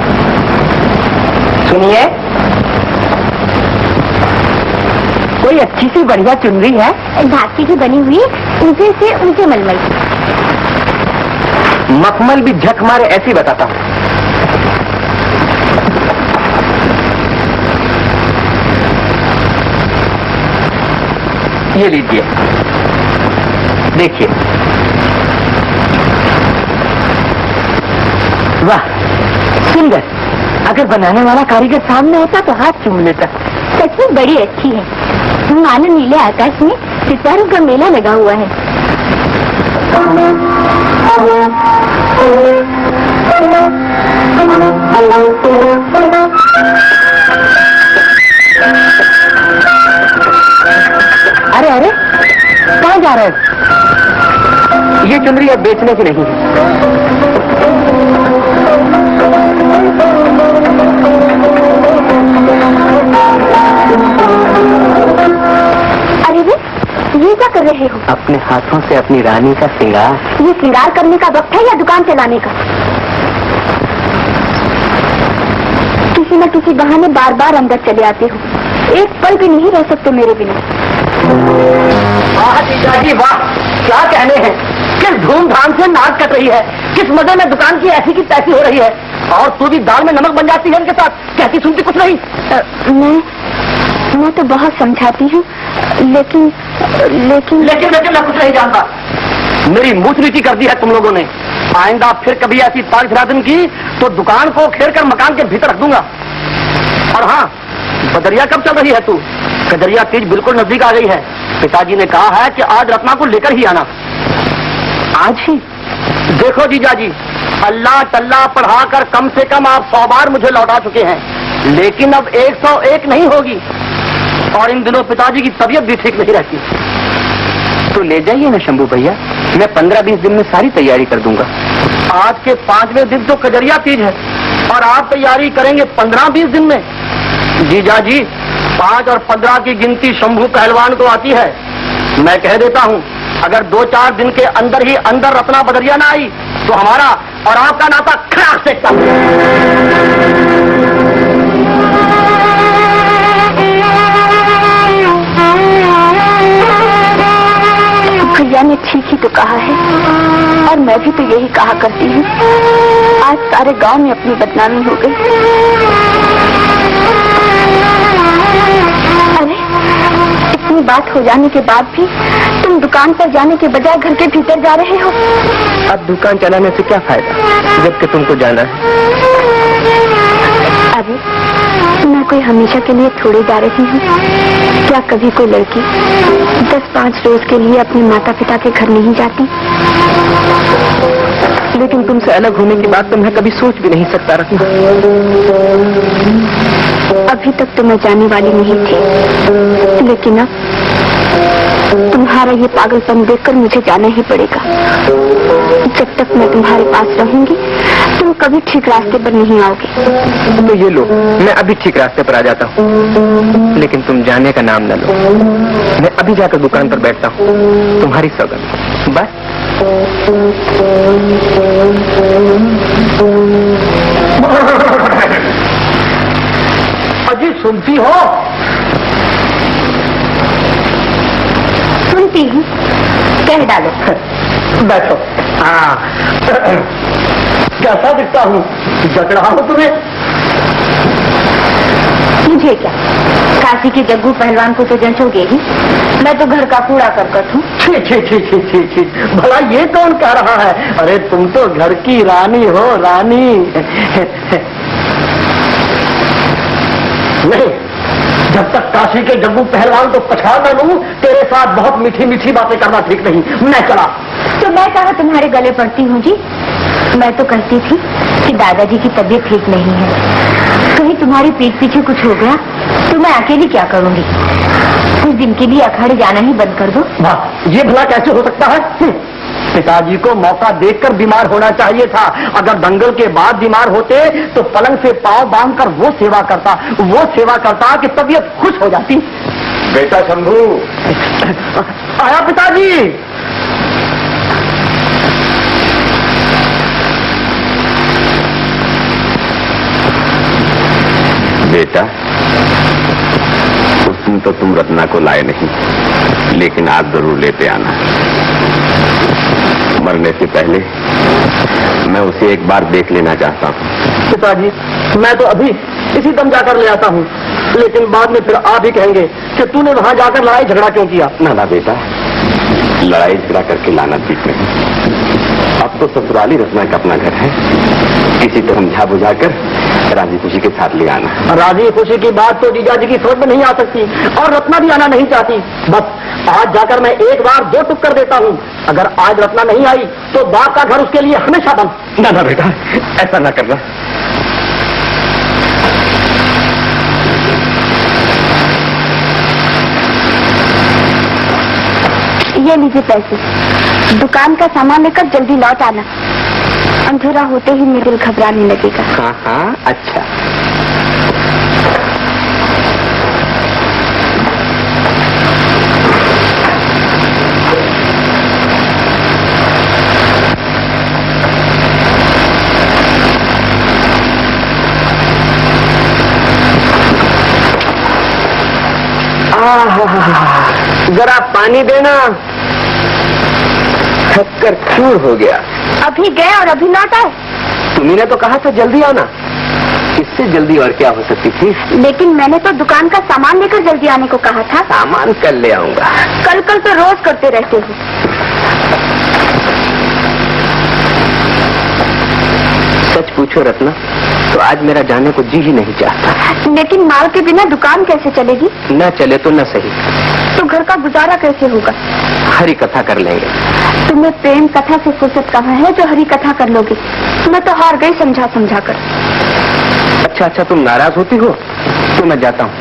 सुनिए, कोई अच्छी सी बढ़िया चुनरी है? धागे की बनी हुई, ऊंचे से ऊंचे मलमल। मखमल भी झक मारे ऐसी बताता हूं। ये लीजिए, देखिए। वाह, सुंदर। अगर बनाने वाला कारीगर सामने होता तो हाथ चूम लेता। सचमुच बड़ी अच्छी है। मानो नीले आकाश में सितारों का मेला लगा हुआ है। अरे अरे, कहाँ जा रहे हैं? ये चुनरी अब बेचने की नहीं है। अरे वे, ये क्या कर रहे हो? अपने हाथों से अपनी रानी का श्रृंगार। ये श्रृंगार करने का वक्त है या दुकान चलाने का? किसी न किसी बहाने बार बार अंदर चले आते हो। एक पल भी नहीं रह सकते मेरे बिना। वाह जीजाजी वाह, क्या कहने हैं। किस धूमधाम से नाक कट रही है, किस मजे में दुकान की ऐसी की तैसी हो रही है। और तू भी दाल में नमक बन जाती है इनके साथ, कहती सुनती कुछ नहीं। मैं तो बहुत समझाती हूँ, लेकिन लेकिन मैं कुछ नहीं जानता। मेरी मूछ नीति कर दी है तुम लोगों ने। आइंदा फिर कभी ऐसी तारीख की तो दुकान को घेर कर मकान के भीतर रख दूंगा। और हाँ, बदरिया कब चल रही है तू? कदरिया तीज बिल्कुल नजदीक आ गई है। पिताजी ने कहा है कि आज रत्ना को लेकर ही आना। आज ही? देखो जीजाजी, अल्लाह तल्ला पढ़ाकर कम से कम आप 100 बार मुझे लौटा चुके हैं, लेकिन अब 101 नहीं होगी। और इन दिनों पिताजी की तबीयत भी ठीक नहीं रहती। तो ले जाइए ना शंभू भैया, मैं 15-20 दिन में सारी तैयारी कर दूंगा। आज के 5वें दिन तो कजरिया तीज है और आप तैयारी करेंगे 15-20 दिन में। जीजाजी, 5 और 15 की गिनती शंभू पहलवान को आती है। मैं कह देता हूँ, अगर 2-4 दिन के अंदर ही अंदर रत्ना बदरिया ना आई तो हमारा और आपका नाता खराब से भैया ने ठीक ही तो कहा है, और मैं भी तो यही कहा करती हूँ। आज सारे गांव में अपनी बदनामी हो गई। अरे, इतनी बात हो जाने के बाद भी तुम दुकान पर जाने के बजाय घर के भीतर जा रहे हो। अब दुकान चलाने से क्या फायदा जबकि तुमको जाना है। अरे, मैं कोई हमेशा के लिए थोड़ी जा रही हूँ। क्या कभी कोई लड़की 10-5 रोज के लिए अपने माता पिता के घर नहीं जाती? लेकिन तुमसे अलग होने की बात तो मैं कभी सोच भी नहीं सकता रत्ना। अभी तक तो मैं जाने वाली नहीं थी, लेकिन अब तुम्हारा ये पागलपन देखकर मुझे जाना ही पड़ेगा। जब तक मैं तुम्हारे पास रहूंगी, तुम कभी ठीक रास्ते पर नहीं आओगे। तो ये लो, मैं अभी ठीक रास्ते पर आ जाता हूँ, लेकिन तुम जाने का नाम न लो। मैं अभी जाकर दुकान पर बैठता हूँ, तुम्हारी सौगंध। बस। अजी सुनती हो? सुनती हूँ, कह डालो। बैठो। हाँ, कैसा दिखता हूँ? जग रहा हूँ तुम्हें? मुझे क्या, काशी के जग्गू पहलवान को तो जंचोगे ही। मैं तो घर का कूड़ा करकट हूँ। छी छी छी छी छी छी, भला ये कौन कह रहा है? अरे तुम तो घर की रानी हो, रानी। नहीं, जब तक काशी के जग्गू पहलवान को पछाड़ न लूं, तेरे साथ बहुत मीठी मीठी बातें करना ठीक नहीं। मैं चला। तो मैं कहा तुम्हारे गले पड़ती हूँ जी। मैं तो कहती थी कि दादाजी की तबीयत ठीक नहीं है, कहीं तुम्हारी पीठ पीछे कुछ हो गया तो मैं अकेली क्या करूंगी? कुछ दिन के लिए अखाड़े जाना ही बंद कर दो। वाह, ये भला कैसे हो सकता है? पिताजी को मौका देखकर बीमार होना चाहिए था। अगर दंगल के बाद बीमार होते तो पलंग से पांव बांधकर वो सेवा करता कि तबीयत खुश हो जाती। बेटा शंभू, आया पिताजी। बेटा, उस दिन तो तुम रत्ना को लाए नहीं, लेकिन आज जरूर लेते आना। मरने से पहले मैं उसे एक बार देख लेना चाहता हूँ। पिताजी, मैं तो अभी इसी दम जाकर ले आता हूँ, लेकिन बाद में फिर आप ही कहेंगे कि तूने वहां जाकर लड़ाई झगड़ा क्यों किया। ना बेटा, लड़ाई झगड़ा करके लाना ठीक नहीं। अब तो ससुराली रत्ना का अपना घर है, किसी तरह समझा बुझाकर राजी खुशी के साथ ले आना। राजी खुशी की बात तो जीजा जी की सोच में नहीं आ सकती, और रत्ना भी आना नहीं चाहती। बस आज जाकर मैं एक बार 2 टुक कर देता हूँ। अगर आज रत्ना नहीं आई तो बाप का घर उसके लिए हमेशा बंद। ना बेटा, ऐसा ना करना। ये लीजिए पैसे, दुकान का सामान लेकर जल्दी लौट आना। अंधेरा होते ही मेरा दिल घबराने लगेगा। हाँ हाँ, अच्छा। जरा पानी देना, थककर चूर हो गया। अभी गए और अभी लौट आए। तुम्ही ने तो कहा था जल्दी आना, इससे जल्दी और क्या हो सकती थी? लेकिन मैंने तो दुकान का सामान लेकर जल्दी आने को कहा था। सामान कल ले आऊंगा। कल तो रोज करते रहते हो। सच पूछो रत्ना, तो आज मेरा जाने को जी ही नहीं चाहता। लेकिन माल के बिना दुकान कैसे चलेगी? न चले तो न सही, तो घर का गुजारा कैसे होगा? हरी कथा कर लेंगे। तुम्हें प्रेम कथा से फुर्सत कहाँ है जो हरी कथा कर लोगे? मैं तो हार गई समझा कर। अच्छा, तुम नाराज होती हो तो मैं जाता हूँ।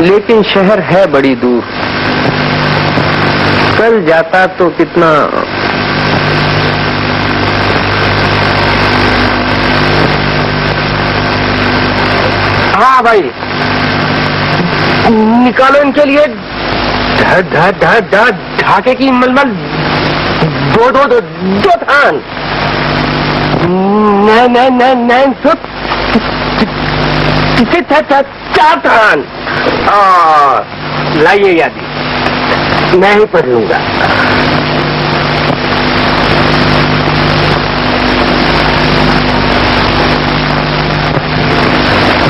लेकिन शहर है बड़ी दूर, कल जाता तो कितना। हाँ भाई, निकालो इनके लिए ढाके की मलमल दो थान। नैन सुत 4 थान। लाइए यादी, मैं ही पढ़ लूंगा।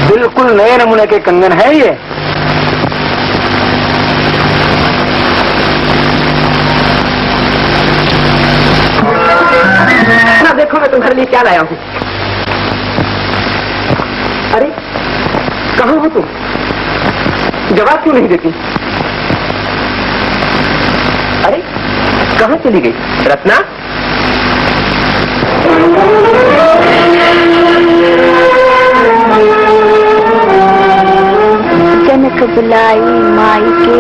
बिल्कुल नए नमूने के कंगन है ये। ना देखो मैं तुम्हारे लिए क्या लाया हूँ। अरे कहाँ हो तुम? जवाब क्यों नहीं देती? अरे कहाँ चली गई रत्ना? जनक बुलाई माई के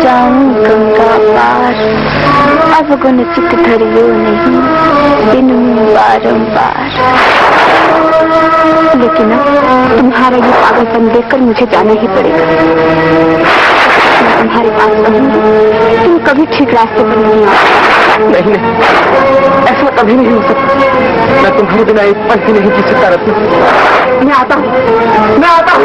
जाऊं गंगा पार, अब गुण चित धरियो नहीं दिन में बारंबार। लेकिन अब तुम्हारा ये पागलपन देखकर मुझे जाना ही पड़ेगा। मैं तुम्हारे पास रहूंगी, तुम कभी ठीक रास्ते पर नहीं आओ। नहीं, ऐसा कभी नहीं हो सकता। मैं तुम्हारे बिना एक पल भी नहीं जी सकता रत्ना। मैं आता हूँ।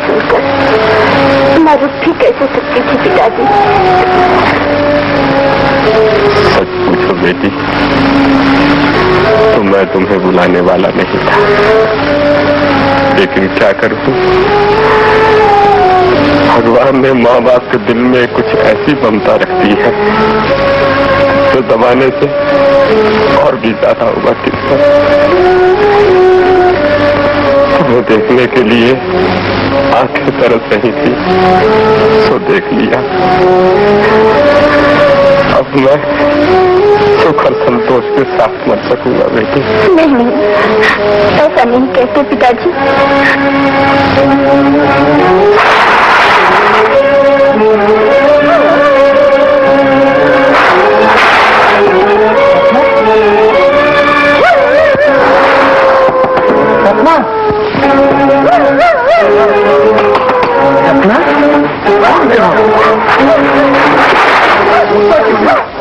सुनकर मैं रुक भी कैसे सकती थी पिताजी। सच पूछो बेटी तो मैं तुम्हें बुलाने वाला नहीं था, लेकिन क्या करूं, भगवान ने माँ बाप के दिल में कुछ ऐसी ममता रखती है तो दबाने से और भी ज्यादा उभरती है। तुम्हें देखने के लिए आंखें तरस रही थी, सो देख लिया। अब मैं सुख और संतोष के साथ मर सकूंगा बेटी। नहीं, ऐसा नहीं कहते पिताजी।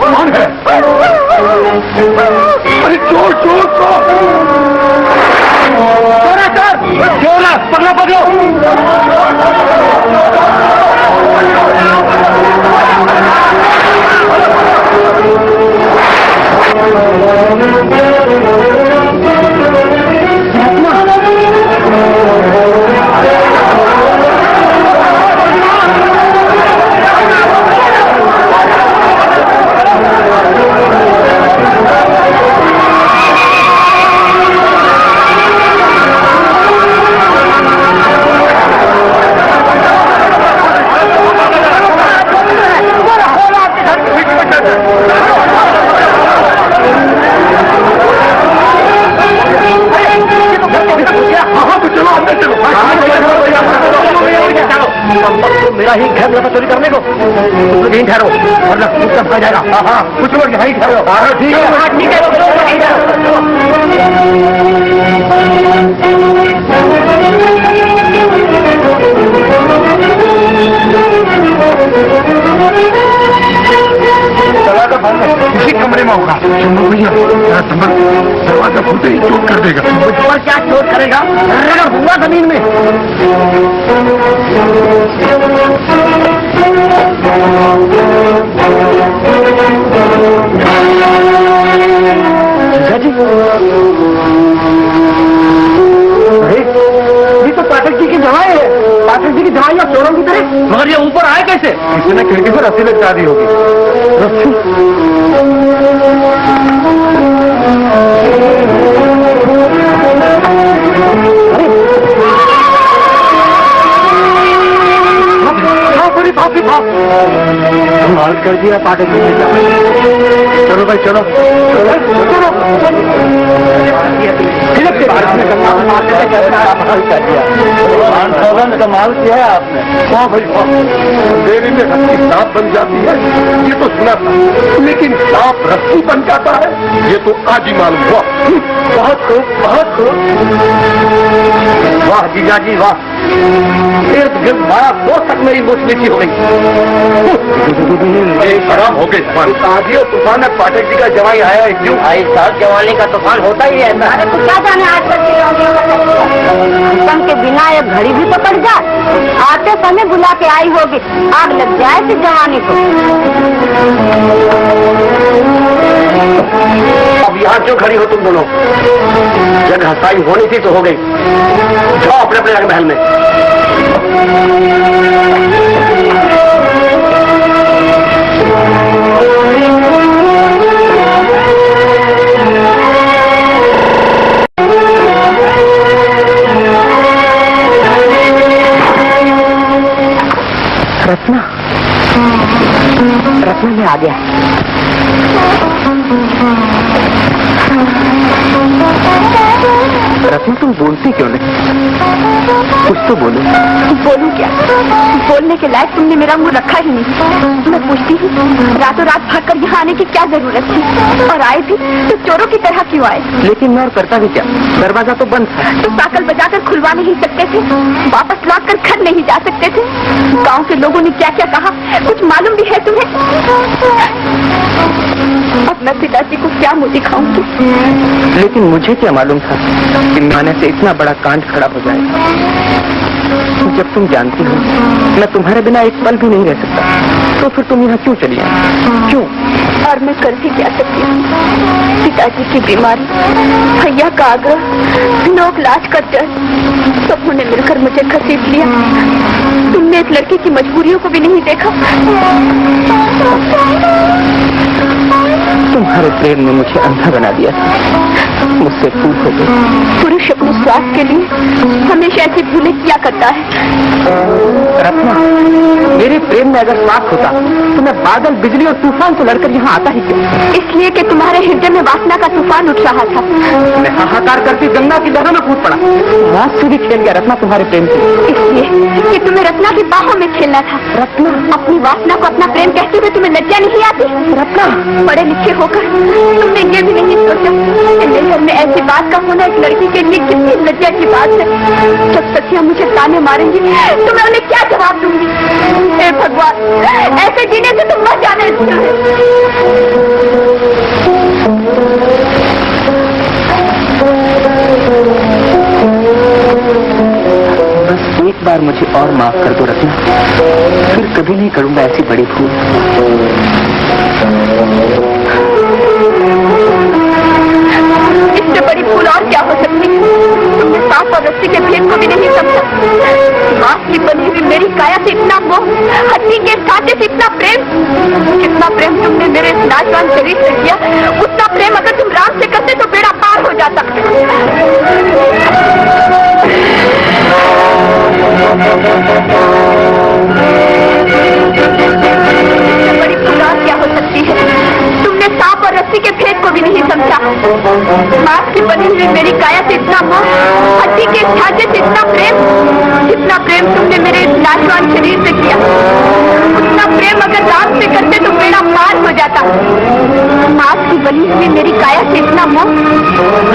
कौन है? अरे चोर चोर चोर! चोर है, पकड़ो पकड़ो! मेरा ही घर लगा चोरी करने को, तुम लोग यहीं ठहरो वरना कुछ सब खा जाएगा। हाँ कुछ लोग यहीं ठहरो। ठीक है उसी कमरे में होगा। भैया दरवाजा खोलते ही चोट कर देगा। मुझ पर क्या चोट करेगा? हुआ जमीन में। जी ये तो पाठक जी की दवाई है। पाठक जी की दवाई और चोरों की तरह। मगर ये ऊपर आए कैसे? किसी ने खिड़की पर रस्सी लटका दी होगी। रस्सी? कमाल कर दिया पाठक जी ने। चलो भाई चलो चलो। कमाल किया है आपने। हाँ भाई देरी में रस्सी सांप बन जाती है ये तो सुना था, लेकिन सांप रस्सी बन जाता है ये तो आज ही मालूम हुआ। बहुत खूब। वाह जीजा जी वाह, इर्द गिर्द मारा 2 तक मेरी मुझ नीची हो गई। खराब हो गई। आधी और तूफान है। पाठक जी का जवाई आया है। क्यों? भाई साहब जवानी का तूफान होता ही है। अरे तो क्या जाने आजकल के बिना एक घड़ी भी तो पड़ जाए। आते समय बुला के आई होगी, आग लग जाए थी जवानी को। अब यहाँ क्यों खड़ी हो तुम दोनों? जब हंसाई होनी थी तो हो गई। जाओ अपने अपने महल में। रत्ना में आ गया। रत्ना तुम बोलती क्यों नहीं? कुछ तो बोलो। बोलूं क्या? बोलने के लायक तुमने मेरा मुंह रखा ही नहीं। मैं पूछती हूँ रातों रात भागकर यहाँ आने की क्या जरूरत थी? और आए भी तो चोरों की तरह क्यों आए? लेकिन मैं और करता भी क्या? दरवाजा तो बंद था। तो साकल बजाकर खुलवा नहीं सकते थे? वापस लौट कर घर नहीं जा सकते थे? गाँव के लोगों ने क्या क्या कहा कुछ मालूम भी है तुम्हें? अब मैं पिताजी को क्या मुंह दिखाऊंगी? लेकिन मुझे क्या मालूम था कि माने से इतना बड़ा कांड खड़ा हो जाएगा। जब तुम जानती हो मैं तुम्हारे बिना एक पल भी नहीं रह सकता, तो फिर तुम यहाँ क्यों चली आई? क्यों? और मैं कर भी क्या सकती हूँ? पिताजी की बीमारी, भैया का आग्रह, लोग लाज का डर, सबों ने मिलकर मुझे घसीट लिया। तुमने एक लड़के की मजबूरियों को भी नहीं देखा। तुम्हारे प्रेम ने मुझे अंधा बना दिया था, मुझसे भूल हो गई। पुरुष अपने स्वार्थ के लिए हमेशा ऐसी भूलें किया करता है। रत्ना, मेरे प्रेम में अगर स्वार्थ होता तो मैं बादल, बिजली और तूफान से लड़कर यहाँ आता ही क्यों? इसलिए कि तुम्हारे हृदय में वासना का तूफान उठ रहा था। मैं हाहाकार करती गंगा की लहरों में कूद पड़ा, मौत से भी खेल गया रत्ना तुम्हारे प्रेम से। इसलिए कि तुम्हें रत्ना की बाहों में खेलना था। रत्ना, अपनी वासना को अपना प्रेम कहते हुए तुम्हें लज्जा नहीं आती? रत्ना, पढ़े लिखे होकर तुमने ये भी नहीं सोचा कि मेरे घर में ऐसी बात का होना एक लड़की के लिए कितनी लज्जा की बात है। जब सखियां मुझे ताने मारेंगी तो मैं उन्हें क्या जवाब दूंगी? हे भगवान, ऐसे जीने से तुम मर जाने बस एक बार मुझे और माफ कर दो रत्ना, फिर कभी नहीं करूंगा ऐसी बड़ी भूल। इससे बड़ी भूल और क्या हो सकती है? तुमने सांप और रस्सी के भेद को भी नहीं समझा। मांस की बनी हुई मेरी काया से इतना मोह, हड्डी के साथे से इतना प्रेम। जितना प्रेम तुमने मेरे इस नाजवान शरीर से किया, उतना प्रेम अगर तुम राम से करते तो बेड़ा पार हो जाता। बड़ी भूल और क्या हो सकती है? तुमने सांप और रस्सी के भेद को भी नहीं समझा। मांस की बनी हुई मेरी काया से इतना मोह, हड्डी के ढांचे से इतना प्रेम। जितना प्रेम तुमने मेरे नाजवान शरीर से किया, उतना प्रेम अगर राम से करते तो बेड़ा पार हो जाता। मांस की बनी हुई मेरी काया से इतना मोह,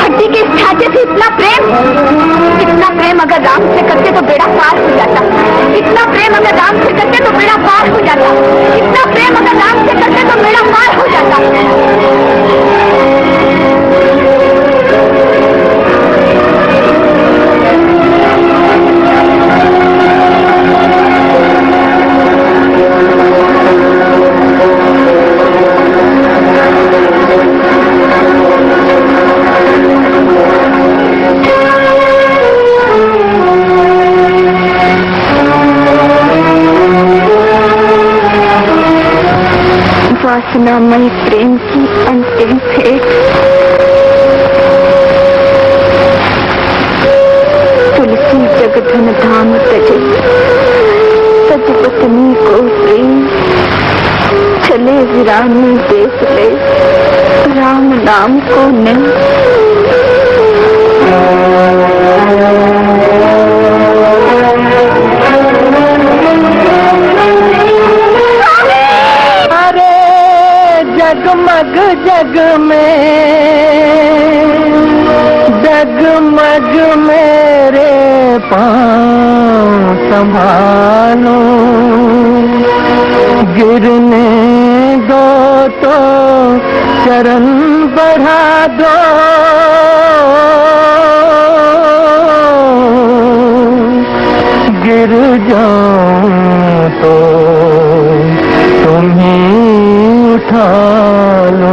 हड्डी के ढांचे से इतना प्रेम। इतना प्रेम अगर राम से करते तो बेड़ा पार हो जाता। इतना प्रेम अगर राम से करते तो बेड़ा पार हो जाता। इतना प्रेम अगर राम से करते तो बेड़ा पार हो जाता। वासनामय प्रेम की अंतिम भेंट। तुलसी जगधन धाम तजे, सज पत्नी को प्रेम। चले वीरानी देख ले, राम नाम को नहीं। जगमग जग में जगमग मेरे पाँव संभालो, गिरने दो तो चरण बढ़ा दो। गिर जाऊं तो तुम्हें उठा लो।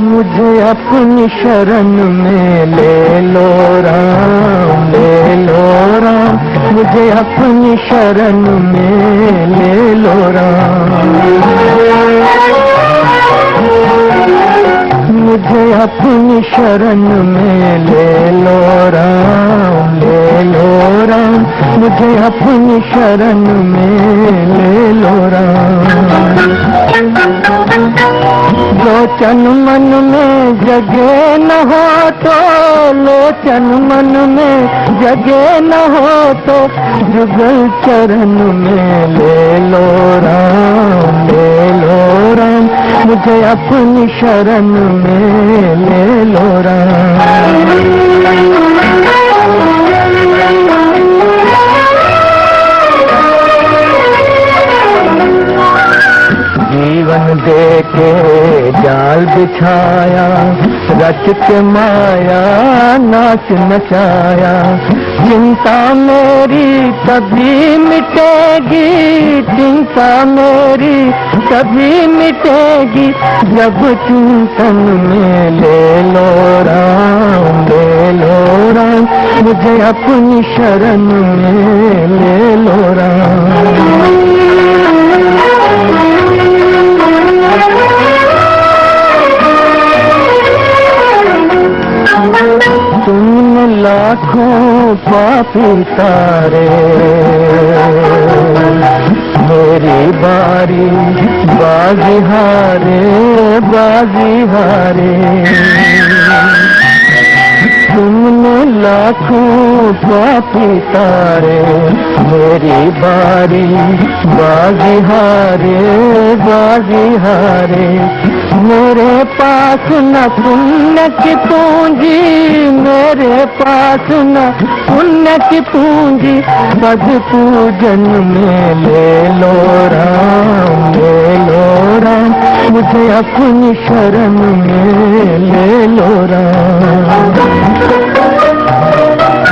मुझे अपनी शरण में ले लो राम, ले लो राम। मुझे अपनी शरण में ले लो राम। मुझे अपनी शरण में ले लो राम, ले लो राम। मुझे अपनी शरण में ले लो राम। लोचन मन में जगे न हो तो, लोचन मन में जगे न हो तो, जुगल चरण में ले लो राम, ले लो राम। मुझे अपनी शरण में ले लो राम। जीवन दे के जाल बिछाया, रच इश्क माया नाच नचाया। चिंता मेरी तभी मिटेगी, चिंता मेरी तभी मिटेगी, जब चिंतन में ले लो राम, ले लो राम, मुझे अपनी शरण में ले लो राम। तुमने लाखों पापी तारे, मेरी बारी बाजी हारे, बाजी हारे। तुमने लाखों पापी तारे, मेरी बारी बाजी हारे, बाजी हारे। मेरे पास न पुण्य की पूंजी, मेरे पास न पुण्य की पूंजी, बद पूजन में ले लो राम, ले लो राम, मुझे अपनी शरण में ले लो राम।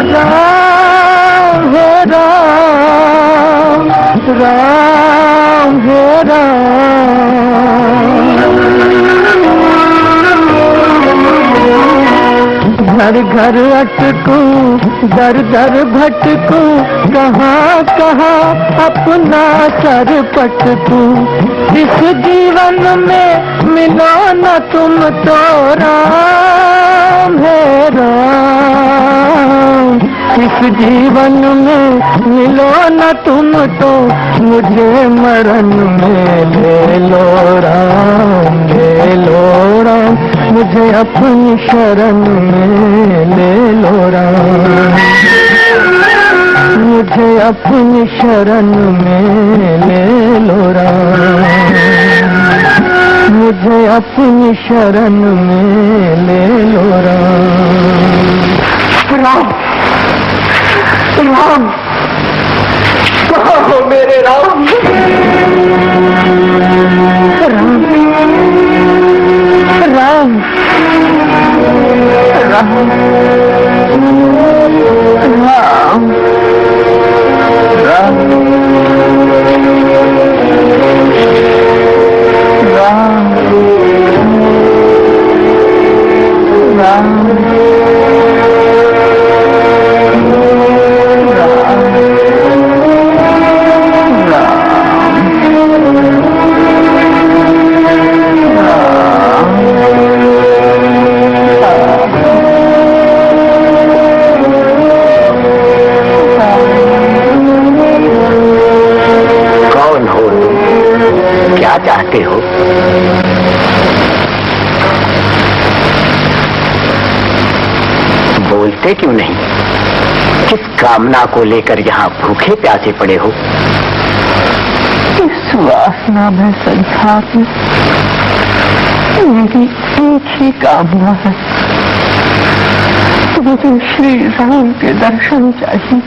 राम हे राम, राम हे राम। घर घर अटकूं, दर दर भटकूं, कहाँ कहाँ अपना सर पटकूं। इस जीवन में मिलो न तुम तो राम है राम, इस जीवन में मिलो न तुम तो मुझे मरण में ले लो राम, ले लो राम, मुझे अपनी शरण में ले लो राम, मुझे अपनी शरण में ले लो राम, मुझे अपनी शरण में ले लो राम। राम, राम, कहाँ हो मेरे राम? राम, राम, राम, राम, राम, राम, चाहते हो? बोलते क्यों नहीं? किस कामना को लेकर यहाँ भूखे प्यासे पड़े हो? इस वासना में संसार में मेरी एक ही कामना है, मुझे श्री राम के दर्शन चाहिए,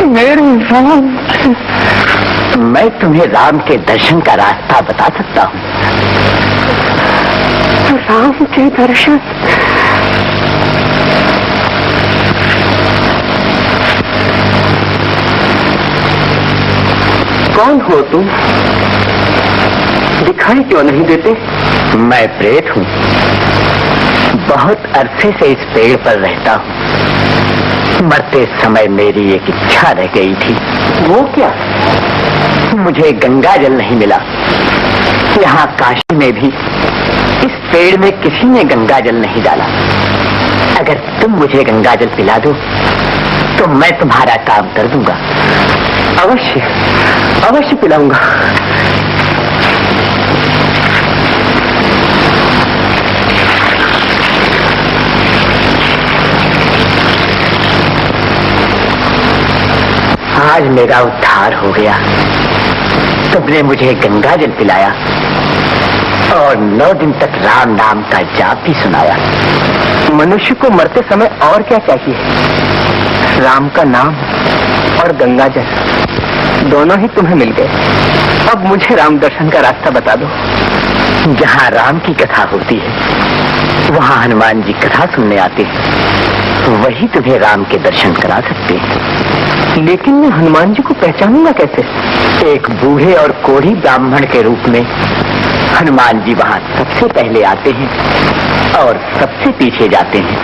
मेरे राम। मैं तुम्हें राम के दर्शन का रास्ता बता सकता हूँ। राम के दर्शन? कौन हो तुम? दिखाई क्यों नहीं देते? मैं प्रेत हूँ, बहुत अरसे से इस पेड़ पर रहता हूँ। मरते समय मेरी एक इच्छा रह गई थी। वो क्या? मुझे गंगा जल नहीं मिला। यहाँ काशी में भी इस पेड़ में किसी ने गंगा जल नहीं डाला। अगर तुम मुझे गंगा जल पिला दो तो मैं तुम्हारा काम कर दूंगा। अवश्य, अवश्य पिलाऊंगा। आज मेरा उद्धार हो गया। तुमने मुझे गंगा जल पिलाया और 9 दिन तक राम नाम का जाप भी सुनाया। मनुष्य को मरते समय और क्या चाहिए? राम का नाम और गंगा जल दोनों ही तुम्हें मिल गए। अब मुझे राम दर्शन का रास्ता बता दो। जहाँ राम की कथा होती है वहाँ हनुमान जी कथा सुनने आते हैं, वही तुम्हें राम के दर्शन करा सकते हैं। लेकिन मैं हनुमान जी को पहचानूंगा कैसे? एक बूढ़े और कोढ़ी ब्राह्मण के रूप में हनुमान जी वहाँ सबसे पहले आते हैं और सबसे पीछे जाते हैं।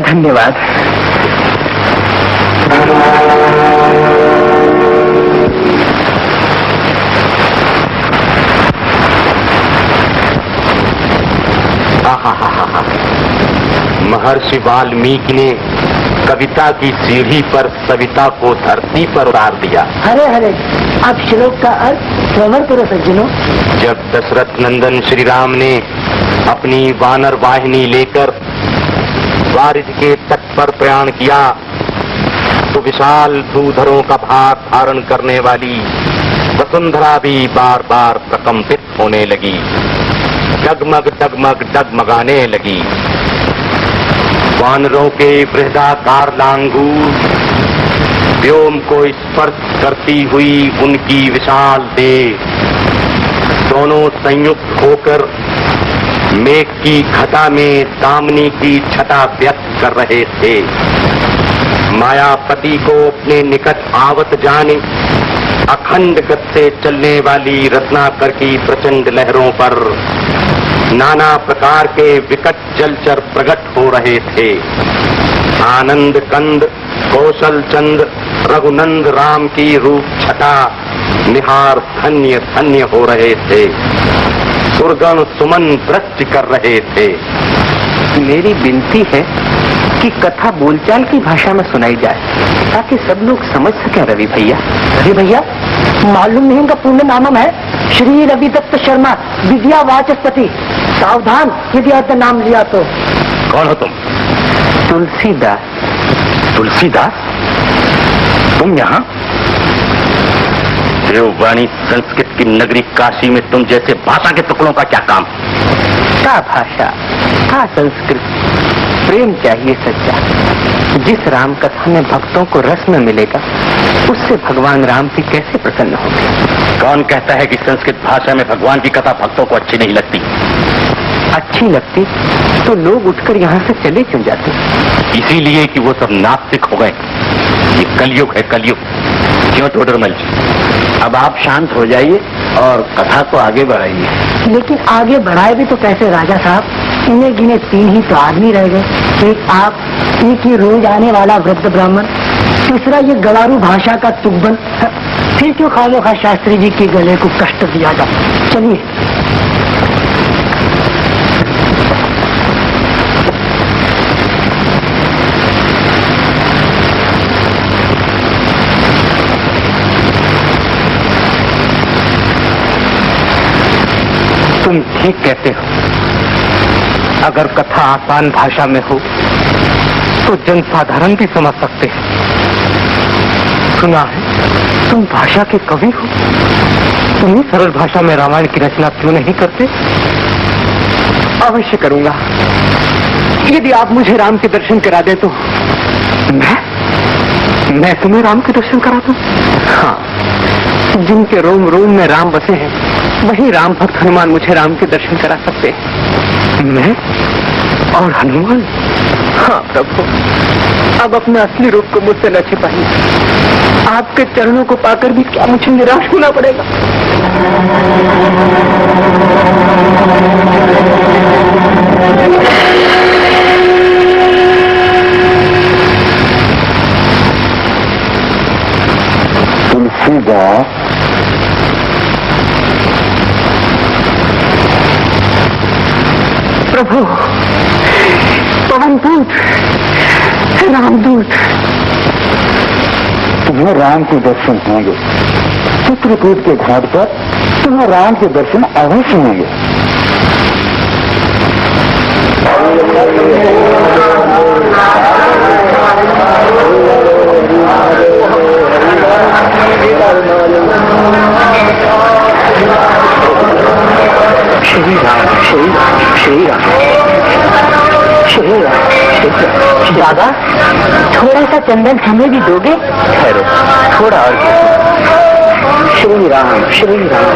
धन्यवाद। महर्षि वाल्मीकि ने कविता की सीढ़ी पर सविता को धरती पर उतार दिया। हरे हरे, आप श्लोक का अर्थ श्रवण करो सज्जनों। जब दशरथ नंदन श्री राम ने अपनी वानर वाहिनी लेकर वारिध के तट पर प्रयाण किया तो विशाल भूधरों का भार धारण करने वाली वसुंधरा भी बार बार प्रकंपित होने लगी, डगमग डगमग डगमगाने लगी। वानरों के बृहदाकार लांगूर व्योम को स्पर्श करती हुई उनकी विशाल देह दोनों संयुक्त होकर मेघ की घटा में दामनी की छटा व्यक्त कर रहे थे। मायापति को अपने निकट आवत जाने अखंड गति से चलने वाली रत्नाकर की प्रचंड लहरों पर नाना प्रकार के विकट जलचर प्रकट हो रहे थे। आनंद कंद कौशल चंद रघुनंद राम की रूप छटा निहार धन्य धन्य हो रहे थे। सुरगण सुमन नृत्य कर रहे थे। मेरी विनती है कि कथा बोलचाल की भाषा में सुनाई जाए ताकि सब लोग समझ सकें। रवि भैया, रवि भैया, मालूम नहीं इनका पूर्ण नाम है श्री रवि दत्त शर्मा, विद्या वाचस्पति। सावधान यदि आपका नाम लिया तो। कौन हो तुम? तुलसीदास। तुलसीदास, तुम यहाँ? देववाणी संस्कृत की नगरी काशी में तुम जैसे भाषा के टुकड़ों का क्या काम? का भाषा, का संस्कृत, प्रेम चाहिए सच्चा। जिस राम कथा में भक्तों को रस न मिलेगा उससे भगवान राम भी कैसे प्रसन्न होंगे? कौन कहता है कि संस्कृत भाषा में भगवान की कथा भक्तों को अच्छी नहीं लगती? अच्छी लगती तो लोग उठकर यहाँ से चले क्यों जाते? इसीलिए कि वो सब नास्तिक हो गए। ये कलयुग है, कलयुग। क्यों टोडरमल जी, अब आप शांत हो जाइए और कथा को आगे बढ़ाइए। लेकिन आगे बढ़ाए भी तो कैसे राजा साहब? इन्हें गिने 3 ही तो आदमी रह गए। एक आप, एक ये रोज आने वाला वृद्ध ब्राह्मण, तीसरा ये गड़ारू भाषा का तुकबन। फिर क्यों खामोखा शास्त्री जी के गले को कष्ट दिया जाए? चलिए। तुम ठीक कहते हो। अगर कथा आसान भाषा में हो तो जनसाधारण भी समझ सकते हैं। सुना है तुम भाषा के कवि हो, तुम सरल भाषा में रामायण की रचना क्यों नहीं करते? अवश्य करूंगा, यदि आप मुझे राम के दर्शन करा दे तो। मैं तुम्हें राम के दर्शन करा दूं? हाँ, जिनके रोम रोम में राम बसे हैं वही राम भक्त हनुमान मुझे राम के दर्शन करा सकते हैं। मैं और हनुमान? हाँ प्रभु, अब अपने असली रूप को मुझसे न छिपाइए। आपके चरणों को पाकर भी क्या मुझे निराश होना पड़ेगा? तुलसीदास, प्रभु, पवन दूत, रामदूत, तुम्हें राम के दर्शन होंगे। चित्रकूट के घाट पर तुम्हें राम के दर्शन अवश्य होंगे। श्री राम, श्री राम, श्री राम, श्री राम। दादा, थोड़ा सा चंदन हमें भी दोगे? ठहरो, थोड़ा और। श्री राम, श्री राम।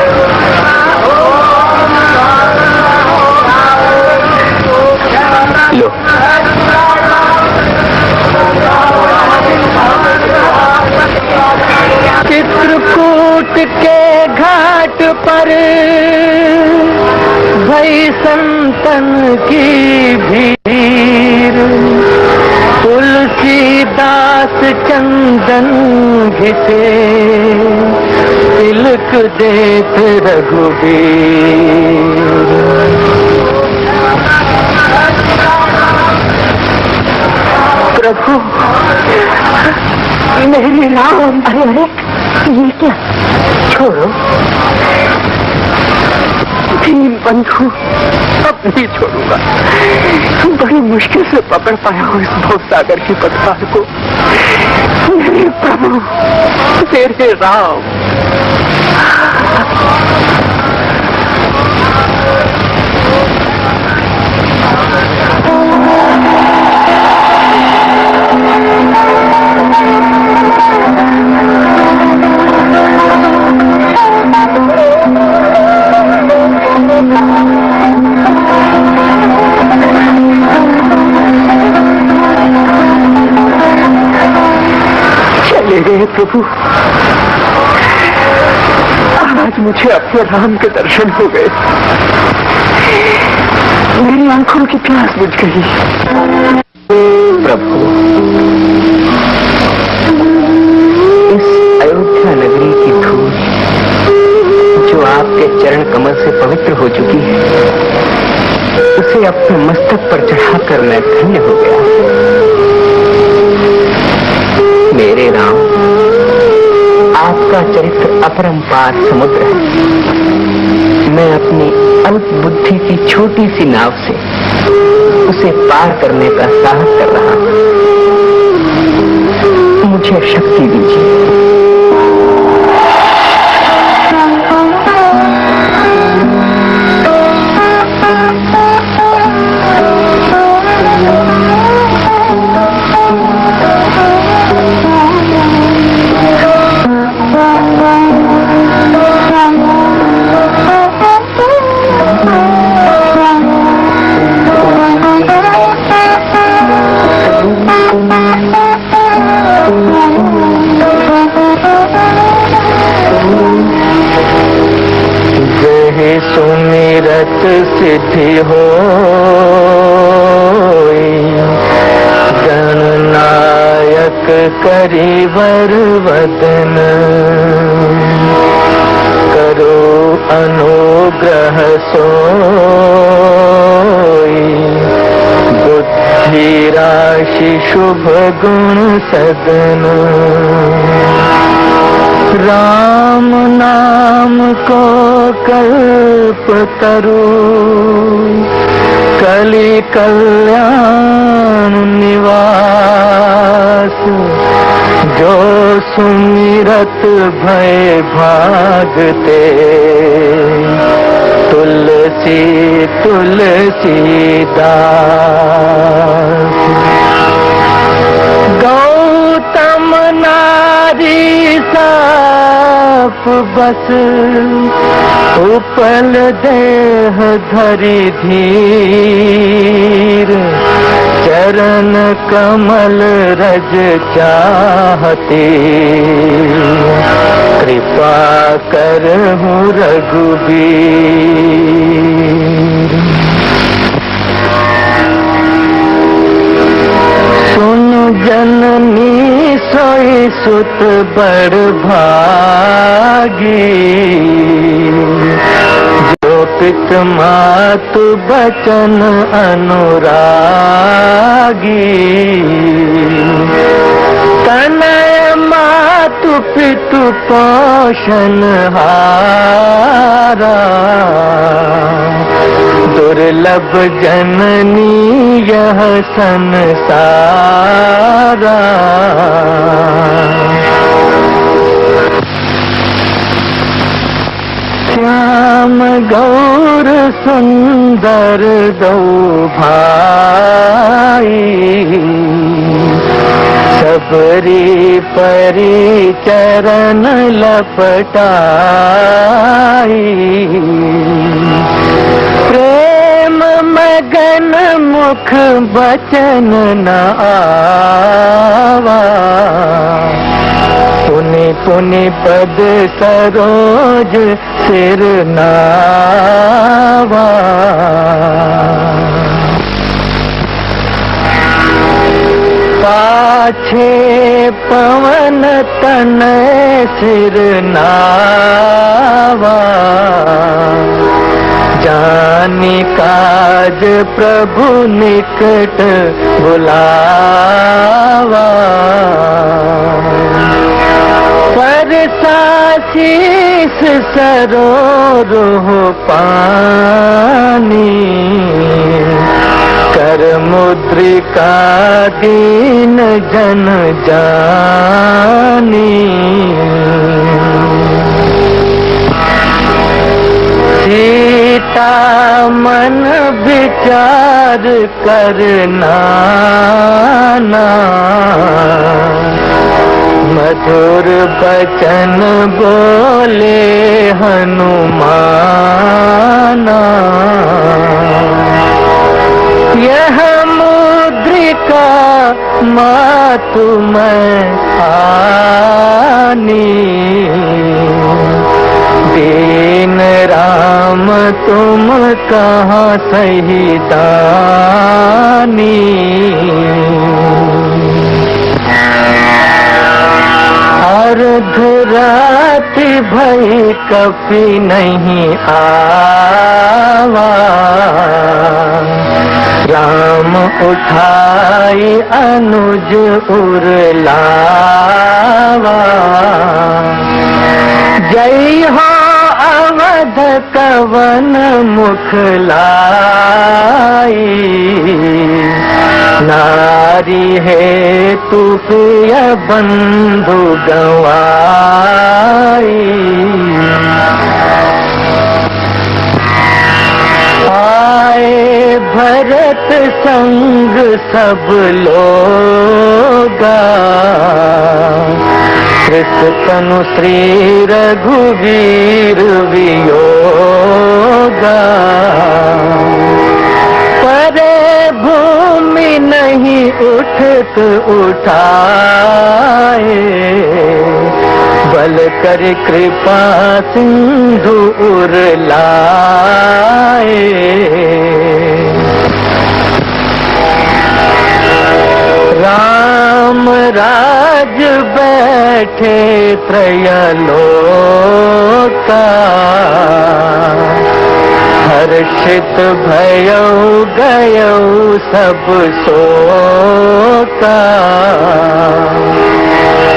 लो। चित्रकूट के घाट पर भई संतन की भीड़, तुलसीदास चंदन घिसे तिलक देत रघुबीर। प्रभु, मेरे राम। अरे अरे, ये क्या? छोड़ो भीम बंधु, अब नहीं छोड़ूंगा। बड़ी मुश्किल से पकड़ पाया हूँ इस भवसागर की पतवार को। मेरे प्रभु, मेरे राम। चले गए प्रभु। आज मुझे अपने राम के दर्शन हो गए। मेरी आंखों की प्यास बुझ गई। प्रभु, इस अयोध्या नगरी की धूल जो आपके चरण कमल से पवित्र हो चुकी है, उसे अपने मस्तक पर चढ़ाकर मैं धन्य हो गया। मेरे राम, आपका चरित्र अपरंपार समुद्र है। मैं अपनी अल्प बुद्धि की छोटी सी नाव से उसे पार करने का साहस कर रहा हूं। मुझे शक्ति दीजिए। सुमिरत सिद्धि हो, गणनायक करिवर वदन, करो अनुग्रह सोई, बुद्धि राशि शुभ गुण सदन। राम नाम को कल्प तरु, कलि कल्याण निवास, जो सुमिरत भय भागते, तुलसी तुलसीदास। गौतम नारी साप बस, उपल देह धरि धीर, चरण कमल रज चाहते, कृपा करहु रघुबीर। सुनु जननी सोई सुत बड़ भागी, जो पित मातु बचन अनुरागी, तनय मातु पितु पोषण हारा, दुर्लभ जननी यह संसारा। श्याम गौर सुंदर दो भाई, सबरी परी चरण लपटाई, प्रेम मगन मुख बचन न आवा, पुनि पुनि पद सरोज सिर नावा। पाछे पवन तन सिर नावा, जानी काज प्रभु निकट बुलावा। परसाशीष सरोरुह पानी, कर मुद्रिका दीन जन जानी। सीता मन विचार करना, मधुर बचन बोले हनुमाना। यह मुद्रिका मातु मैं आनी, दीन राम तुम कहाँ सही दानी। अर्धरात्रि भई कपि नहीं आवा, राम उठाई अनुज उरलावा। जय हो अवध कवन मुख लाई, नारी है तू प्रिय बंधु गवाई। आए भरत संग सब लोगा, कृत तनु श्री रघुवीर वियोगा। परे भूमि नहीं उठत उठाए, बल कर कृपा सिंधु उरलाए। राम राज बैठे त्रयलोका, हर्षित भयउ गयउ सब शोका।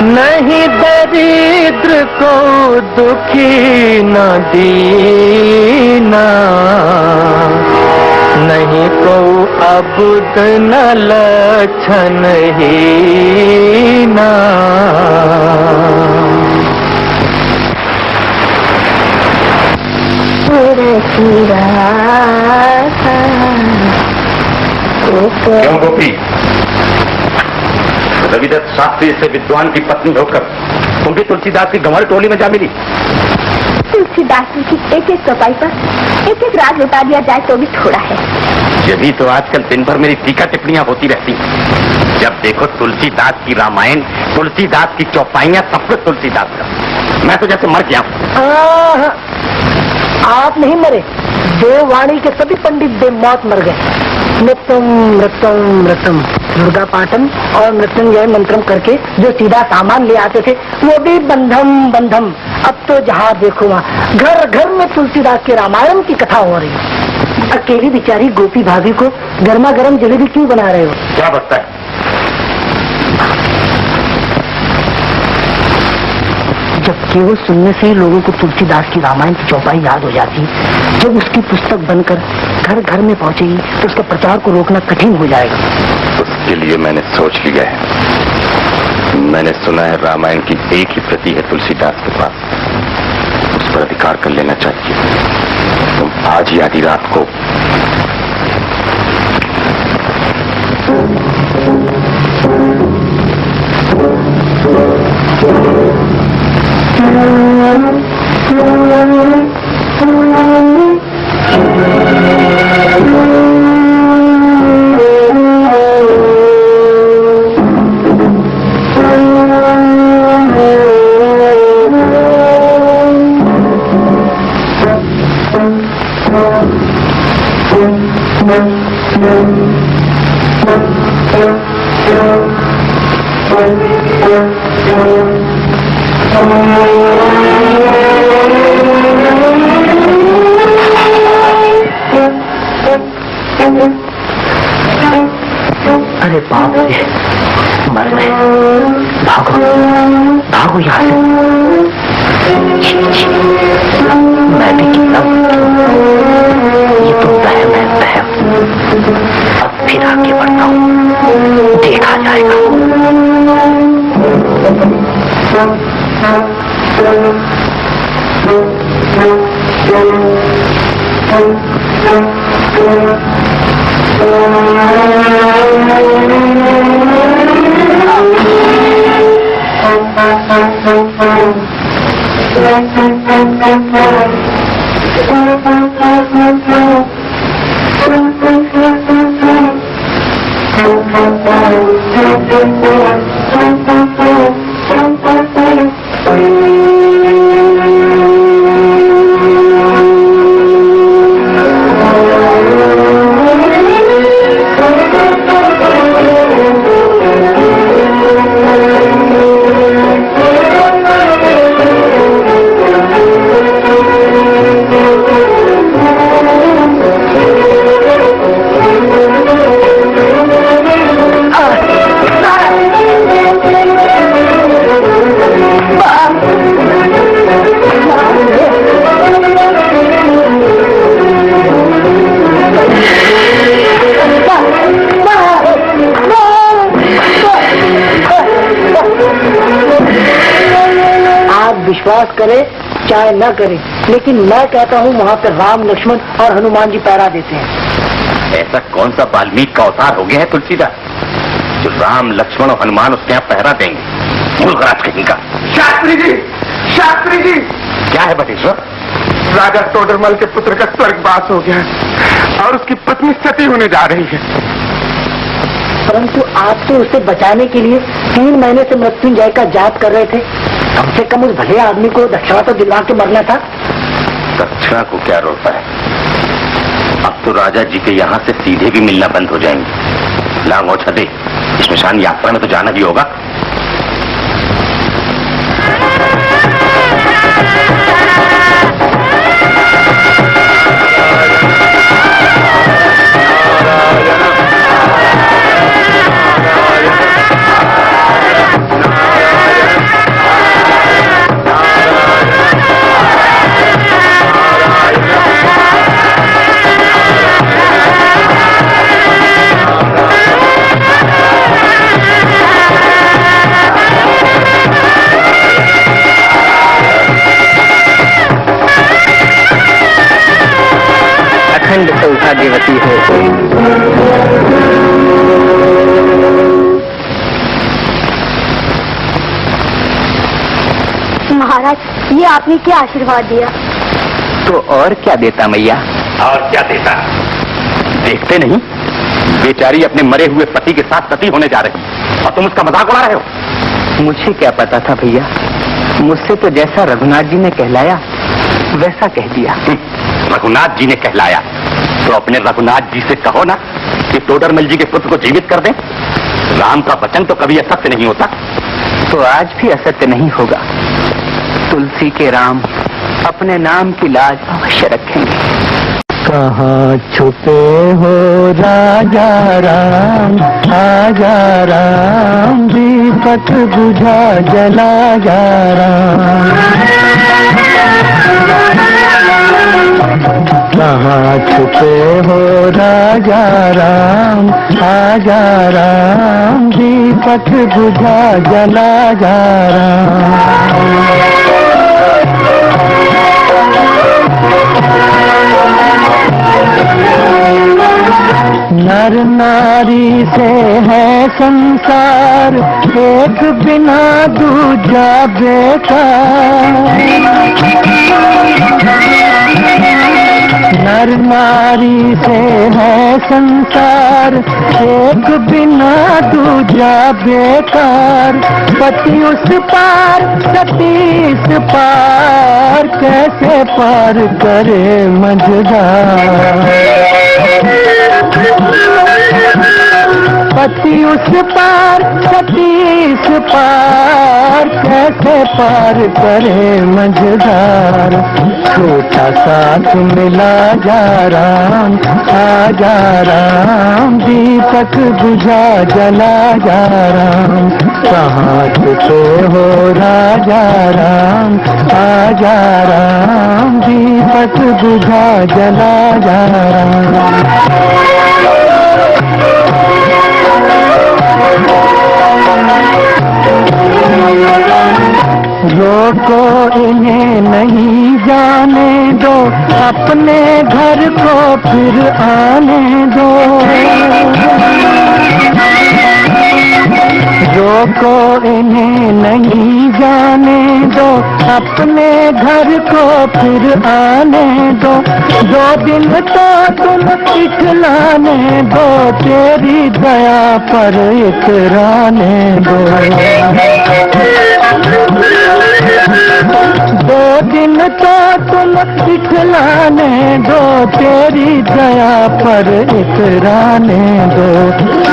नहीं दरिद्र को दुखी न दीना, नहीं को अबुद न लक्षण हीना। क्यों गोपी, रविदत्त शास्त्री से विद्वान की पत्नी होकर तुम भी तुलसीदास की गंवार टोली में जा मिली? तुलसीदास जी की एक एक चौपाई पर एक एक राज लुटा दिया जाए तो भी थोड़ा है। यही तो आजकल दिन भर मेरी टीका टिप्पणियां होती रहती। जब देखो तुलसीदास की रामायण, तुलसीदास की चौपाइयां, सब कुछ तुलसीदास का। मैं तो जैसे मर गया। आप नहीं मरे, देववाणी के सभी पंडित बेमौत मर गए। नृत्यम नृत्यम नृत्यम दुर्गा पाठम और मृत्युंजय मंत्रम करके जो सीधा सामान ले आते थे वो भी बंधम बंधम। अब तो जहाँ देखो वहाँ घर घर में तुलसीदास के रामायण की कथा हो रही है। अकेली बेचारी गोपी भाभी को गर्मा गर्म जलेबी क्यों बना रहे हो? क्या बचता है? जब केवल सुनने से ही लोगों को तुलसीदास की रामायण की चौपाई याद हो जाती, जब उसकी पुस्तक बनकर घर घर में पहुंचेगी तो उसके प्रचार को रोकना कठिन हो जाएगा। उसके लिए मैंने सोच लिया है। मैंने सुना है रामायण की एक ही प्रति है तुलसीदास के पास, उस पर अधिकार कर लेना चाहिए। तुम आज ही आधी रात को अरे बाप रे, मर गए। भागो भागो यहाँ से। मैं भी कितना, ये तो वहम है, वहम। अब फिर आगे बढ़ता हूँ, देखा जाएगा। विश्वास करे चाहे न करे, लेकिन मैं कहता हूँ वहाँ पे राम, लक्ष्मण और हनुमान जी पहरा देते हैं। ऐसा कौन सा वाल्मीकि का अवतार हो गया है तुलसीदास जो राम, लक्ष्मण और हनुमान उसके यहाँ पहरा देंगे? मूर्खराज कहीं का। शास्त्री जी, शास्त्री जी, क्या है बटेश्वर? राजा तोडरमल के पुत्र का स्वर्गवास हो गया और उसकी पत्नी सती होने जा रही है। परंतु आप तो उसे बचाने के लिए 3 महीने से मृत्युंजय का जाप कर रहे थे। कम से कम उस भले आदमी को दक्षिणा तो दिलवा के मरना था। दक्षिणा को क्या रोकता है? अब तो राजा जी के यहाँ से सीधे भी मिलना बंद हो जाएंगे। लांगो छदे, स्मशान यात्रा में तो जाना ही होगा। अखंड सौभाग्यवती हो। महाराज, ये आपने क्या आशीर्वाद दिया? तो और क्या देता मैया? और क्या देता? देखते नहीं, बेचारी अपने मरे हुए पति के साथ सती होने जा रही और तुम उसका मजाक उड़ा रहे हो। मुझे क्या पता था भैया, मुझसे तो जैसा रघुनाथ जी ने कहलाया वैसा कह दिया। रघुनाथ जी ने कहलाया तो अपने रघुनाथ जी से कहो ना कि तोडरमल जी के पुत्र को जीवित कर दें। राम का वचन तो कभी असत्य नहीं होता। तो आज भी असत्य नहीं होगा। तुलसी के राम अपने नाम की लाज अवश्य रखेंगे। कहाँ छुपे हो राजा राम, आजा राम, दीपक बुझा जला जा राम। कहाँ छुपे हो राजा राम, आजा राम, दीपक बुझा जला जा राम। नर नारी से है संसार, एक बिना दूजा बेकार। नर नारी से है संसार, एक बिना दूजा बेकार। पति उस पार, सती इस पार, कैसे पार करे मझधार। कटी उस पार कटी इस पार, कैसे पार करे मझधार। छोटा साथ मिला जा राम, आ जा राम, दीपक बुझा जला जा राम। कहाँ छुपे हो राजा राम, आ जा राम, दीपक बुझा जला जा राम। रोको इन्हें नहीं जाने दो, अपने घर को फिर आने दो। रोको इन्हें नहीं जाने दो, अपने घर को फिर आने दो। 2 दिन तो तुम इतलाने दो, तेरी दया पर इतराने दो। 2 दिन तो तुम इतलाने दो, तेरी दया पर इतराने दो।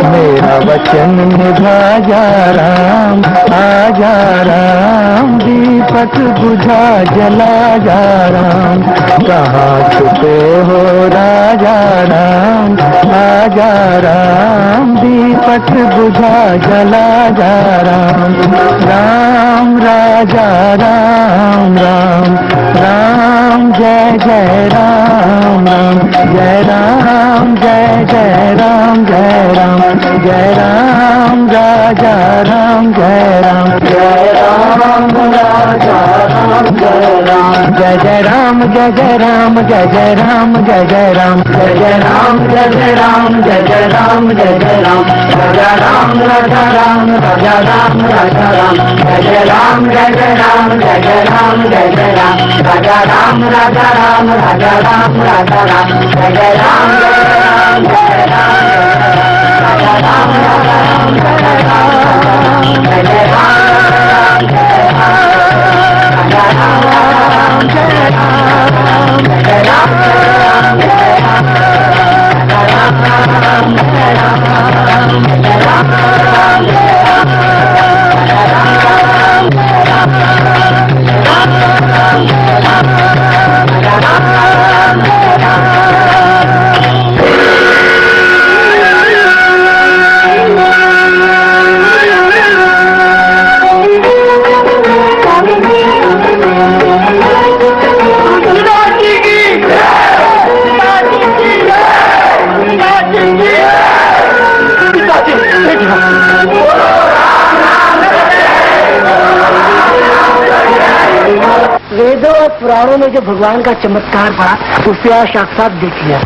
मेरा वचन निभा जा राम, आ जा राम, दीपक बुझा जला जा राम। कहाँ छुपे हो राजा राम, आ जा राम, दीपक बुझा जला जा राम। राम राजा राम राम, राम जय जय राम राम, जय राम जय जय राम, जय राम जय राम राजा राम, जय राम जय राम राजा राम, जय राम जय जय राम, जय जय राम, जय जय राम, जय जय राम, जय जय राम, जय जय राम, जय जय राम, जय जय राम, राजा राम राजा राम, राजा राम राजा राम, जय जय राम, जय जय राम, जय जय राम, जय जय राम, राजा राम राजा राम, राजा राम राजा राम, जय जय राम, जय जय राम, जय राम, राजा राम राजा राम, जय राम, जय जय राम, जय राम, राजा राम राम, जय राम, जय राम, जय राम, राजा राम राम, जय राम, जय राम, जय राम, राजा राम, जय राम, जय राम, राजा राम, जय राम। वेदों और पुराणों में जो भगवान का चमत्कार पड़ा उसे आज साक्षात देख लिया।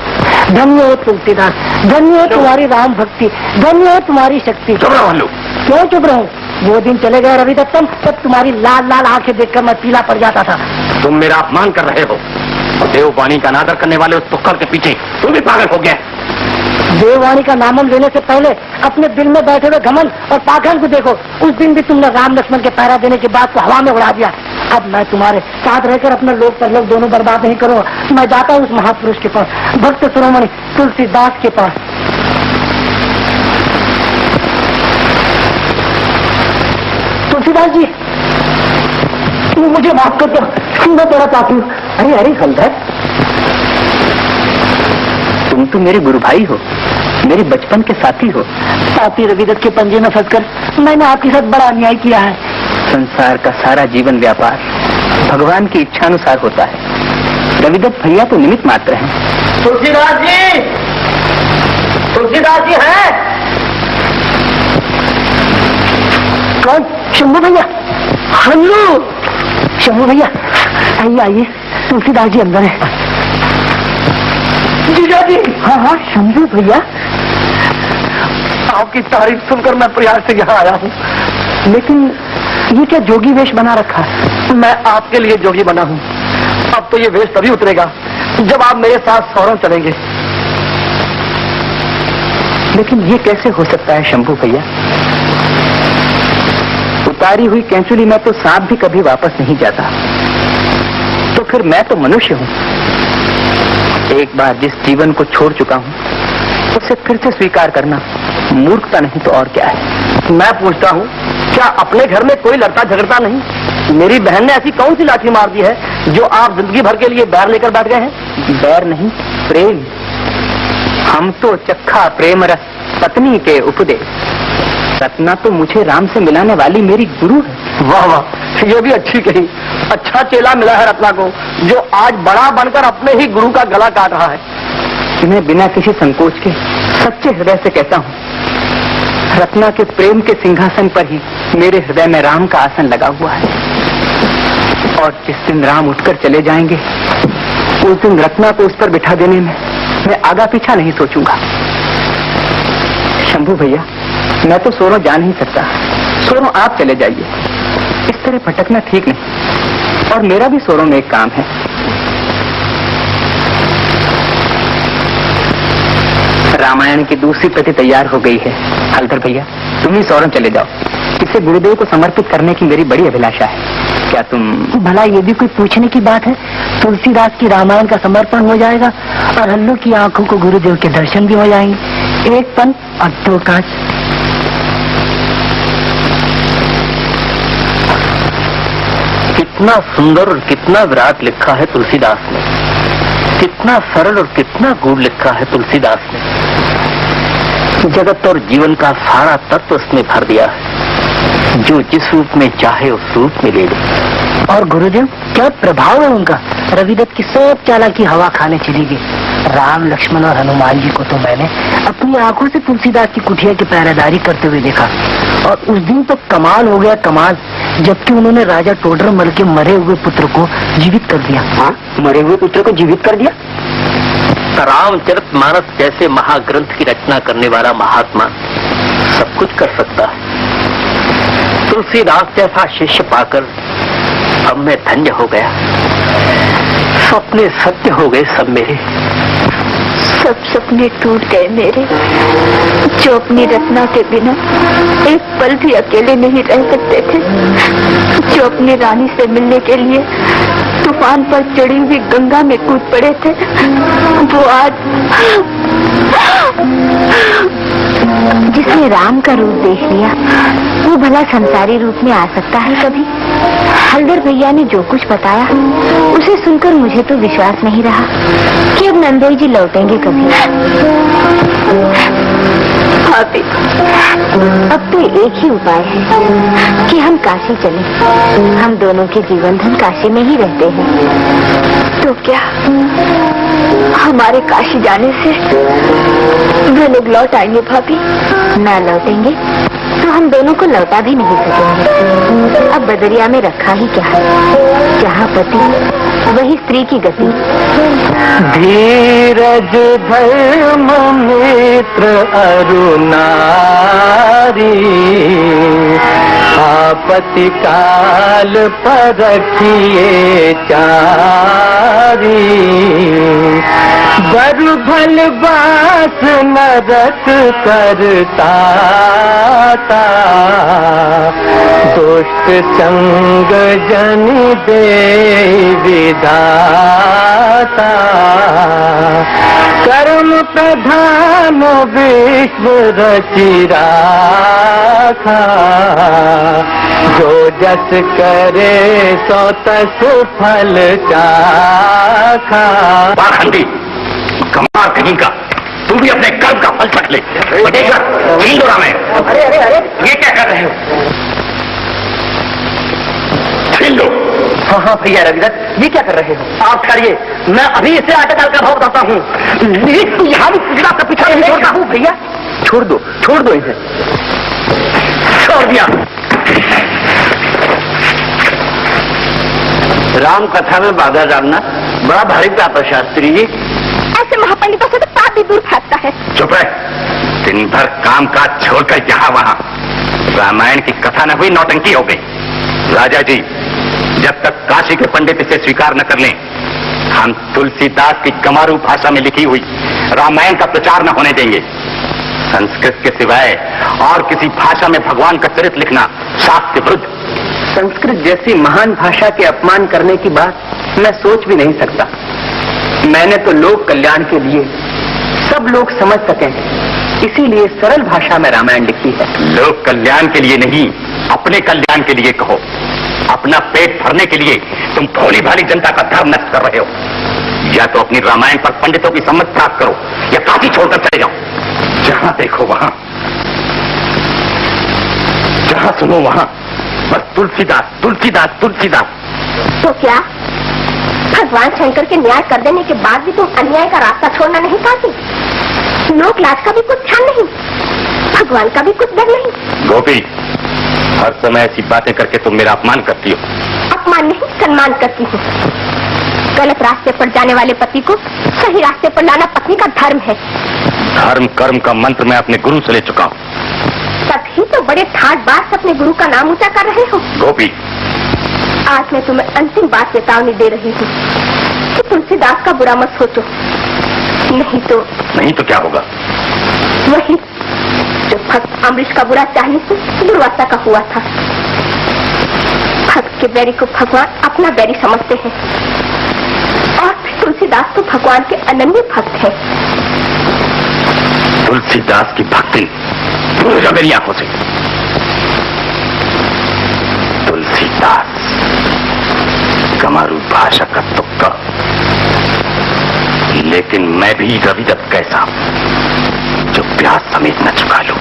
धन्य हो तुलसीदास, धन्य हो तुम्हारी राम भक्ति, धन्य हो तुम्हारी शक्ति। क्यों चुप रहूं? वो दिन चले गए रविदत्तम, जब तुम्हारी लाल लाल आंखें देखकर मैं पीला पड़ जाता था। तुम मेरा अपमान कर रहे हो और देववाणी का अनादर करने वाले उस तुक्कड़ के पीछे तुम भी पागल हो गया। देववाणी का नामम लेने से पहले अपने दिल में बैठे हुए घमंड और पाखंड को देखो। उस दिन भी तुमने राम लक्ष्मण के पहरा देने के बाद को हवा में उड़ा दिया। अब मैं तुम्हारे साथ रहकर अपने लोक परलोक दोनों बर्बाद नहीं करूंगा। मैं जाता हूँ उस महापुरुष के पास, भक्त शिरोमणि तुलसीदास के पास। तुलसीदास जी, मुझे माफ कर दो, मैं तेरा पापी हूँ। अरे अरे सुंदर, तुम तो मेरे गुरु भाई हो, मेरे बचपन के साथी हो। साथी रविदत्त के पंजे में फंसकर मैंने आपके साथ बड़ा अन्याय किया है। संसार का सारा जीवन व्यापार भगवान की इच्छानुसार होता है। रविदत्त भैया तो निमित्त मात्र हैं। तुलसीदास जी, तुलसीदास जी हैं? कौन? शंभू भैया। हेलो शंभू भैया, आइए आइए, तुलसीदास जी अंदर है। जीजा जी। हाँ हाँ शंभू भैया, आपकी तारीफ सुनकर मैं प्रयास से यहाँ आया हूँ। लेकिन ये क्या जोगी वेश बना रखा है? मैं आपके लिए जोगी बना हूँ। अब तो ये वेश तभी उतरेगा जब आप मेरे साथ सौरव चलेंगे। लेकिन ये कैसे हो सकता है शंभू भैया? उतारी हुई कैंचुली में तो सांप भी कभी वापस नहीं जाता, तो फिर मैं तो मनुष्य हूँ। एक बार जिस जीवन को छोड़ चुका हूँ उसे फिर से स्वीकार करना मूर्खता नहीं तो और क्या है। मैं पूछता हूँ, क्या अपने घर में कोई लड़ता झगड़ता नहीं? मेरी बहन ने ऐसी कौन सी लाठी मार दी है जो आप जिंदगी भर के लिए बैर लेकर बैठ गए हैं? बैर नहीं, प्रेम। हम तो चक्खा प्रेम रस पत्नी के उपदेश। रत्ना तो मुझे राम से मिलाने वाली मेरी गुरु है। वाह वाह, ये भी अच्छी कही। अच्छा चेला मिला है रत्ना को, जो आज बड़ा बनकर अपने ही गुरु का गला काट रहा है। मैं बिना किसी संकोच के सच्चे हृदय से कहता हूँ, रत्ना के प्रेम के सिंहासन पर ही मेरे हृदय में राम का आसन लगा हुआ है। और जिस दिन राम उठकर चले जाएंगे, उस दिन रत्ना को उस पर बिठा देने में मैं आगा पीछा नहीं सोचूंगा। शंभू भैया, मैं तो सोरो जा नहीं सकता। सोरो आप चले जाइए, इस तरह भटकना ठीक नहीं। और मेरा भी सोरो में एक काम है। रामायण की दूसरी प्रति तैयार हो गई है। हलधर भैया, तुम ही सोरो चले जाओ। इसे गुरुदेव को समर्पित करने की मेरी बड़ी अभिलाषा है। क्या तुम? भला ये भी कोई पूछने की बात है? तुलसीदास की रामायण का समर्पण हो जाएगा और हल्लू की आंखों को गुरुदेव के दर्शन भी हो जाएंगे। एक पन और दो कांच। कितना सुंदर और कितना विराट लिखा है तुलसीदास ने, कितना सरल और कितना गूढ़ लिखा है तुलसीदास ने। जगत और जीवन का सारा तत्व उसने भर दिया है। जो जिस रूप में चाहे उस रूप में ले ले। और गुरुदेव, क्या प्रभाव है उनका। रविदत्त की सब चालाकी हवा खाने चली गई। राम, लक्ष्मण और हनुमान जी को तो मैंने अपनी आंखों से तुलसीदास की कुटिया की पहरेदारी करते हुए देखा। और उस दिन तो कमाल हो गया, कमाल, जबकि उन्होंने राजा टोडरमल के मरे हुए पुत्र को जीवित कर दिया। हाँ, मरे हुए पुत्र को जीवित कर दिया। रामचरितमानस जैसे महाग्रंथ की रचना करने वाला महात्मा सब कुछ कर सकता है। तुलसीदास जैसा शिष्य पाकर अब मैं धन्य हो गया। सपने सत्य हो गए सब मेरे। सब सपने टूट गए मेरे, जो अपनी रत्ना के बिना एक पल भी अकेले नहीं रह सकते थे, जो अपनी रानी से मिलने के लिए तूफान पर चढ़ी हुई गंगा में कूद पड़े थे, वो आज जिसने राम का रूप देख लिया, वो भला संसारी रूप में आ सकता है कभी? हलधर भैया ने जो कुछ बताया, उसे सुनकर मुझे तो विश्वास नहीं रहा कि अब नंदोई जी लौटेंगे कभी। भाभी, अब तो एक ही उपाय है कि हम काशी चलें। हम दोनों के जीवन धन काशी में ही रहते हैं। तो क्या हमारे काशी जाने से वे लोग लौट आएंगे भाभी? ना लौटेंगे तो हम दोनों को लौटा भी नहीं सकेंगे। अब बदरिया में रखा ही क्या है, जहाँ पति वही स्त्री की गति। धीरज धर्म मित्र अरु नारी, आपत्ति काल परखिए चारी। बरु भल बास नरक करता था, दुष्ट संग जन दे विधाता। कर्म प्रधान विश्व रचि राखा, जो जस करे सो तस फल चाखा। पाखंडी, कमार कहीं का, तू भी अपने कर्म का फल चख ले। हिंदुरा में अरे अरे अरे, ये क्या कर रहे हो? हिंदू। हाँ हाँ भैया रविदत्त, ये क्या कर रहे हो? आप खड़िए, मैं अभी इसे आटे डाल का भाव बताता हूँ। यहाँ भी पिछड़ा का पीछा नहीं छोड़ता हूँ भैया। छोड़ दो इसे। छोड़ दिया। राम कथा में बाधा डालना बड़ा भारी पाप है शास्त्री जी। ऐसे महापंडितों से तो पाप भी दूर भागता है। चुप है, दिन भर काम काज छोड़कर यहाँ वहाँ रामायण की कथा न हुई, नौटंकी हो गई। राजा जी, जब तक काशी के पंडित इसे स्वीकार न कर लें, हम तुलसीदास की कमारू भाषा में लिखी हुई रामायण का प्रचार न होने देंगे। संस्कृत के सिवाय और किसी भाषा में भगवान का चरित्र लिखना शास्त्र विरुद्ध। संस्कृत जैसी महान भाषा के अपमान करने की बात मैं सोच भी नहीं सकता। मैंने तो लोक कल्याण के लिए सब लोग समझ सकें इसीलिए सरल भाषा में रामायण लिखी है। लोक कल्याण के लिए नहीं, अपने कल्याण के लिए कहो। अपना पेट भरने के लिए तुम भोली भाली जनता का धर्म नष्ट कर रहे हो। या तो अपनी रामायण पर पंडितों की सम्मत प्राप्त करो या काशी छोड़कर चले जाओ। जहां देखो वहां, जहां सुनो वहां बस तुलसीदास तुलसीदास तुलसीदास। तो क्या भगवान शंकर के न्याय कर देने के बाद भी तुम अन्याय का रास्ता छोड़ना नहीं चाहते? लोक लाज का भी कुछ ध्यान नहीं, भगवान का भी कुछ डर नहीं। गोपी, हर समय ऐसी बातें करके तुम मेरा अपमान करती हो। अपमान नहीं, सम्मान करती हूँ। गलत रास्ते पर जाने वाले पति को सही रास्ते पर लाना पत्नी का धर्म है। धर्म कर्म का मंत्र मैं अपने गुरु से ले चुका हूँ। तभी तो बड़े ठाट बात से अपने गुरु का नाम ऊंचा कर रहे हो। गोपी, आज मैं तुम्हें अंतिम बात चेतावनी दे रही हूँ कि तुलसीदास का बुरा मत सोचो, नहीं तो क्या होगा? वही जो भक्त अमरीश का बुरा चाहने से दुर्वासा का हुआ था। भक्त के बैरी को भगवान अपना बैरी समझते हैं और तुलसीदास तो भगवान के अनन्य भक्त हैं। तुलसीदास की भक्ति भूल जा मेरी आंखों से। तुलसीदास कमारू भाषा का तुक्का, लेकिन मैं भी रविदत्त कैसा जो प्यास समेत न चुका लूं।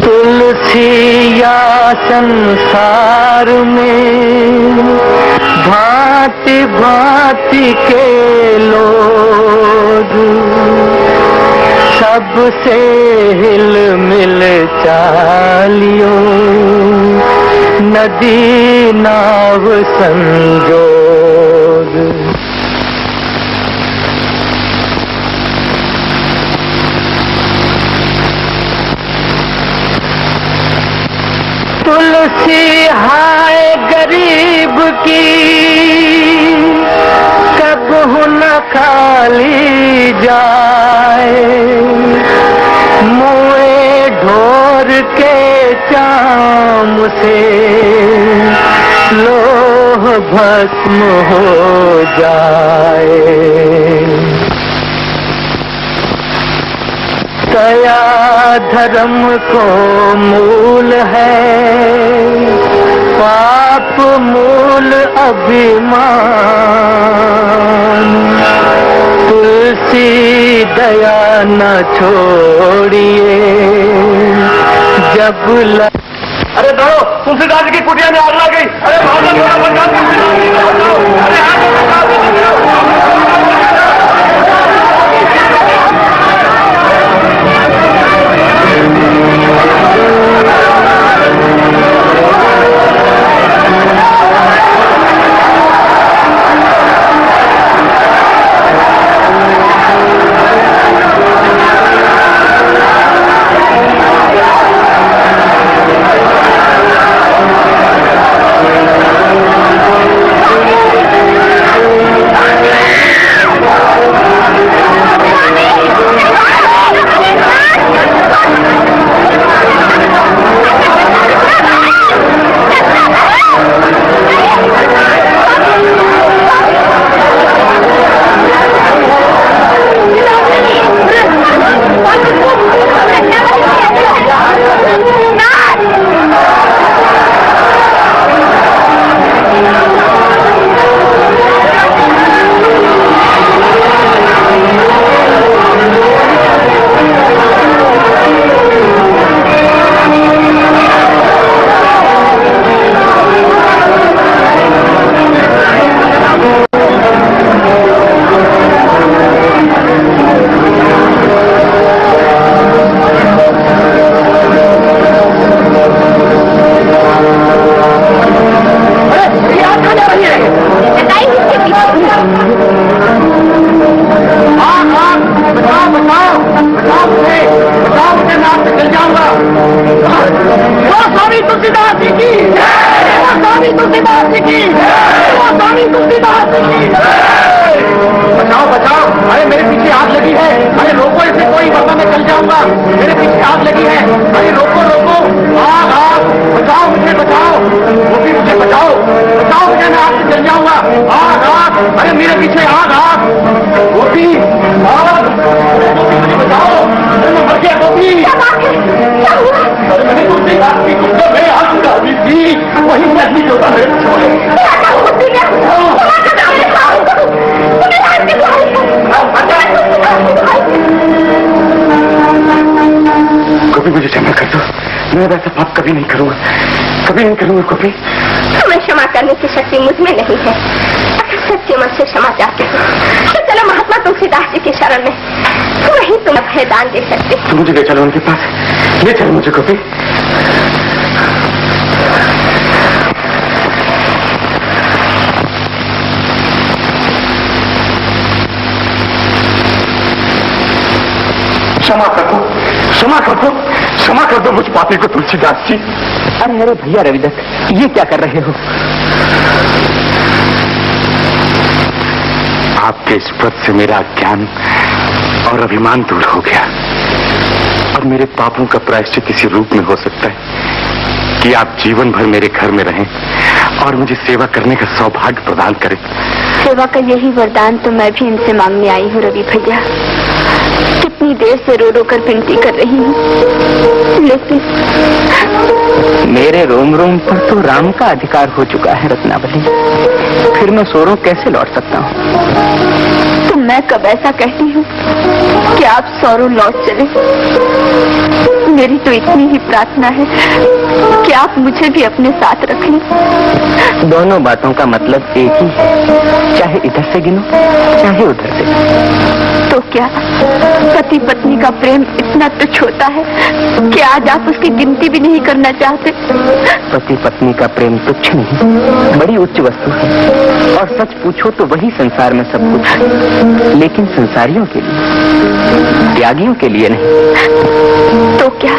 तुलसिया संसार में भांति भांति के लोग, सबसे हिल मिल चालियो नदी नाव संजोग। तुलसी हाय गरीब की कब न खाली जाए, मुए ढोर के चाम से लोह भस्म हो जाए। दया धर्म को मूल है, पाप मूल अभिमान। तुलसी दया न छोड़िए जब अरे दो तुलसीदास की कुटिया में आग लग गई। अरे बचाओ बचाओ, अरे मेरे पीछे आग लगी है, अरे रोको इसे। ही वरना मैं जल जाऊंगा। मेरे पीछे आग लगी है। अरे रोको रोको, आग आग, बचाओ मुझे, बचाओ गोपी, मुझे बचाओ, बचाओ मुझे, मैं आग से जल जाऊंगा। आग आग, अरे मेरे पीछे आग आग, गोपी आग, अरे गोपी मुझे बचाओ, अरे मैं मर गया गोपी। अरे मैंने तुमसे बात की, तुमसे मैं आग डाली थी, वही मैं नहीं होता है। गोपी मुझे क्षमा कर दो, मैं वैसा पाप कभी नहीं करूंगा, कभी नहीं करूंगा गोपी। तुम्हें क्षमा करने की शक्ति मुझ में नहीं है। अगर सच्चे मन से क्षमा चाहते हो तो चलो महात्मा तुलसीदास जी की शरण में, वही तुम अभय दान दे सकते। तो मुझे ले चलो उनके पास, ले चलो मुझे गोपी। क्षमा कर दो, क्षमा कर दो, क्षमा कर दो मुझ पापी को तुलसीदास जी। अरे अरे भैया रविदत्त, ये क्या कर रहे हो? आपके इस व्रत से मेरा अज्ञान और अभिमान दूर हो गया, और मेरे पापों का प्रायश्चित इसी रूप में हो सकता है कि आप जीवन भर मेरे घर में रहें और मुझे सेवा करने का सौभाग्य प्रदान करें। सेवा का यही वरदान तो मैं भी इनसे मांगने आई हूँ रवि भैया। कितनी देर से रो रो कर विनती कर रही हूँ, लेकिन मेरे रोम रोम पर तो राम का अधिकार हो चुका है रत्नावली, फिर मैं सोरों कैसे लौट सकता हूँ? तो मैं कब ऐसा कहती हूँ कि आप सौरों लौट चले? मेरी तो इतनी ही प्रार्थना है कि आप मुझे भी अपने साथ रख लें। दोनों बातों का मतलब एक ही है, चाहे इधर से गिनो चाहे उधर से। तो क्या पति पत्नी का प्रेम इतना तुच्छ होता है कि आज आप उसकी गिनती भी नहीं करना चाहते? पति पत्नी का प्रेम तुच्छ नहीं, बड़ी उच्च वस्तु है, और सच पूछो तो वही संसार में सब कुछ है, लेकिन संसारियों के लिए, त्यागियों के लिए नहीं। तो क्या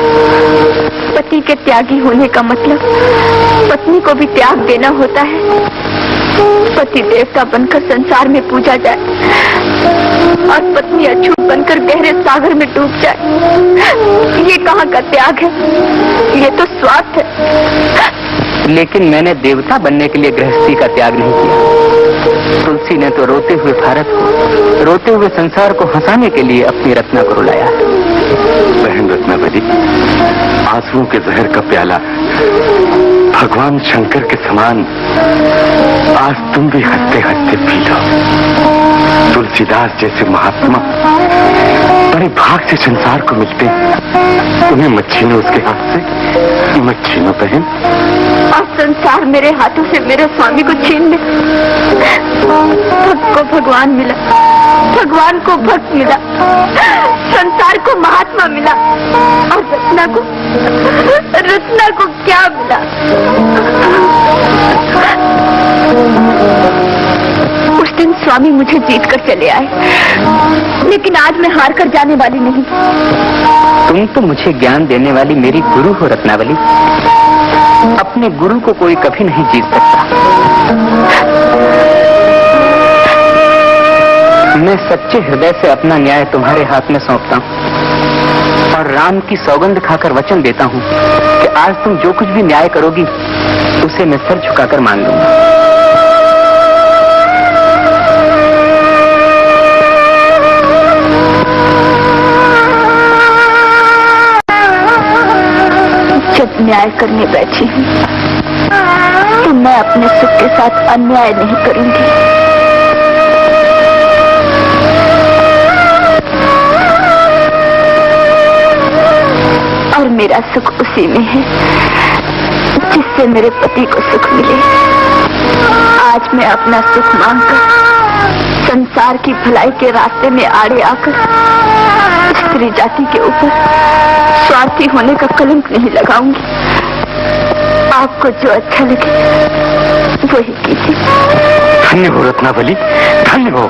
पति के त्यागी होने का मतलब पत्नी को भी त्याग देना होता है? पति देवता बनकर संसार में पूजा जाए और पत्नी अछूत बनकर गहरे सागर में डूब जाए, ये कहाँ का त्याग है? ये तो स्वार्थ है। लेकिन मैंने देवता बनने के लिए गृहस्थी का त्याग नहीं किया। तुलसी ने तो रोते हुए भारत को, रोते हुए संसार को हंसाने के लिए अपनी रत्ना को रुलाया। बहन रत्नावली, आंसुओं के जहर का प्याला भगवान शंकर के समान आज तुम भी हंसते हंसते पी लो। तुलसीदास जैसे महात्मा बड़े भाग से संसार को मिलते हैं, तुम्हें मत छीनो उसके हाथ से, मत छीनो बहन। और संसार मेरे हाथों से मेरे स्वामी को छीन ले। भक्त को भगवान मिला, भगवान को भक्त मिला, संसार को महात्मा मिला, और रत्ना को क्या मिला? उस दिन स्वामी मुझे जीत कर चले आए, लेकिन आज मैं हार कर जाने वाली नहीं। तुम तो मुझे ज्ञान देने वाली मेरी गुरु हो रत्नावली। अपने गुरु को कोई कभी नहीं जीत सकता। मैं सच्चे हृदय से अपना न्याय तुम्हारे हाथ में सौंपता हूँ, और राम की सौगंध खाकर वचन देता हूँ कि आज तुम जो कुछ भी न्याय करोगी उसे मैं सर झुकाकर मान लूंगा। जब न्याय करने बैठी हूँ तो मैं अपने सुख के साथ अन्याय नहीं करूंगी। और मेरा सुख उसी में है जिससे मेरे पति को सुख मिले। आज मैं अपना सुख मांगकर संसार की भलाई के रास्ते में आड़े आकर स्त्री जाति के ऊपर स्वार्थी होने का कलंक नहीं लगाऊंगी। आपको जो अच्छा लगे वही कीजिए। धन्य हो रत्नावली, धन्य हो।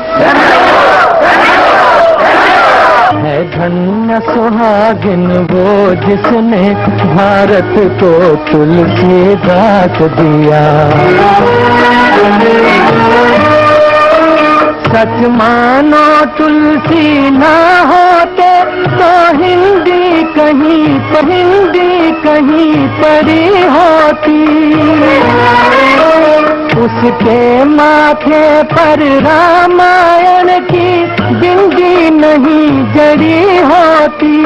है धन्य सुहागिन वो जिसने भारत को तुलसीदास दिया। सच मानो तुलसी ना होते तो हिंदी कहीं पड़ी होती। उसके माथे पर रामायण की बिंदी नहीं जड़ी होती।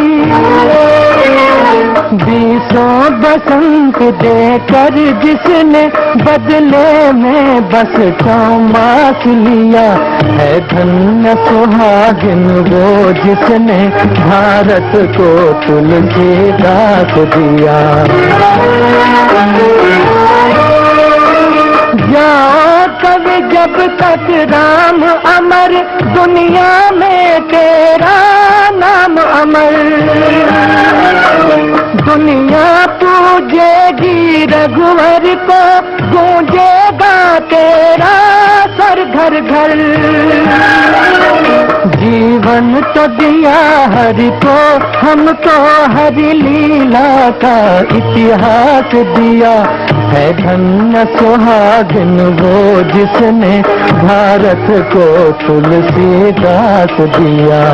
बीसों बसंत देकर जिसने बदले में बस चौमास लिया है धन्य सुहागिन वो जिसने भारत को तुलसीदास दिया। जाओ कवि जब तक राम अमर दुनिया में तेरा नाम अमर। दुनिया पूजेगी रघुवर को गूंजेगा तेरा सर घर घर। जीवन तो दिया हरि को हमको हरि लीला का इतिहास दिया है धन्य सुहागिन वो जिसने भारत को तुलसीदास दिया।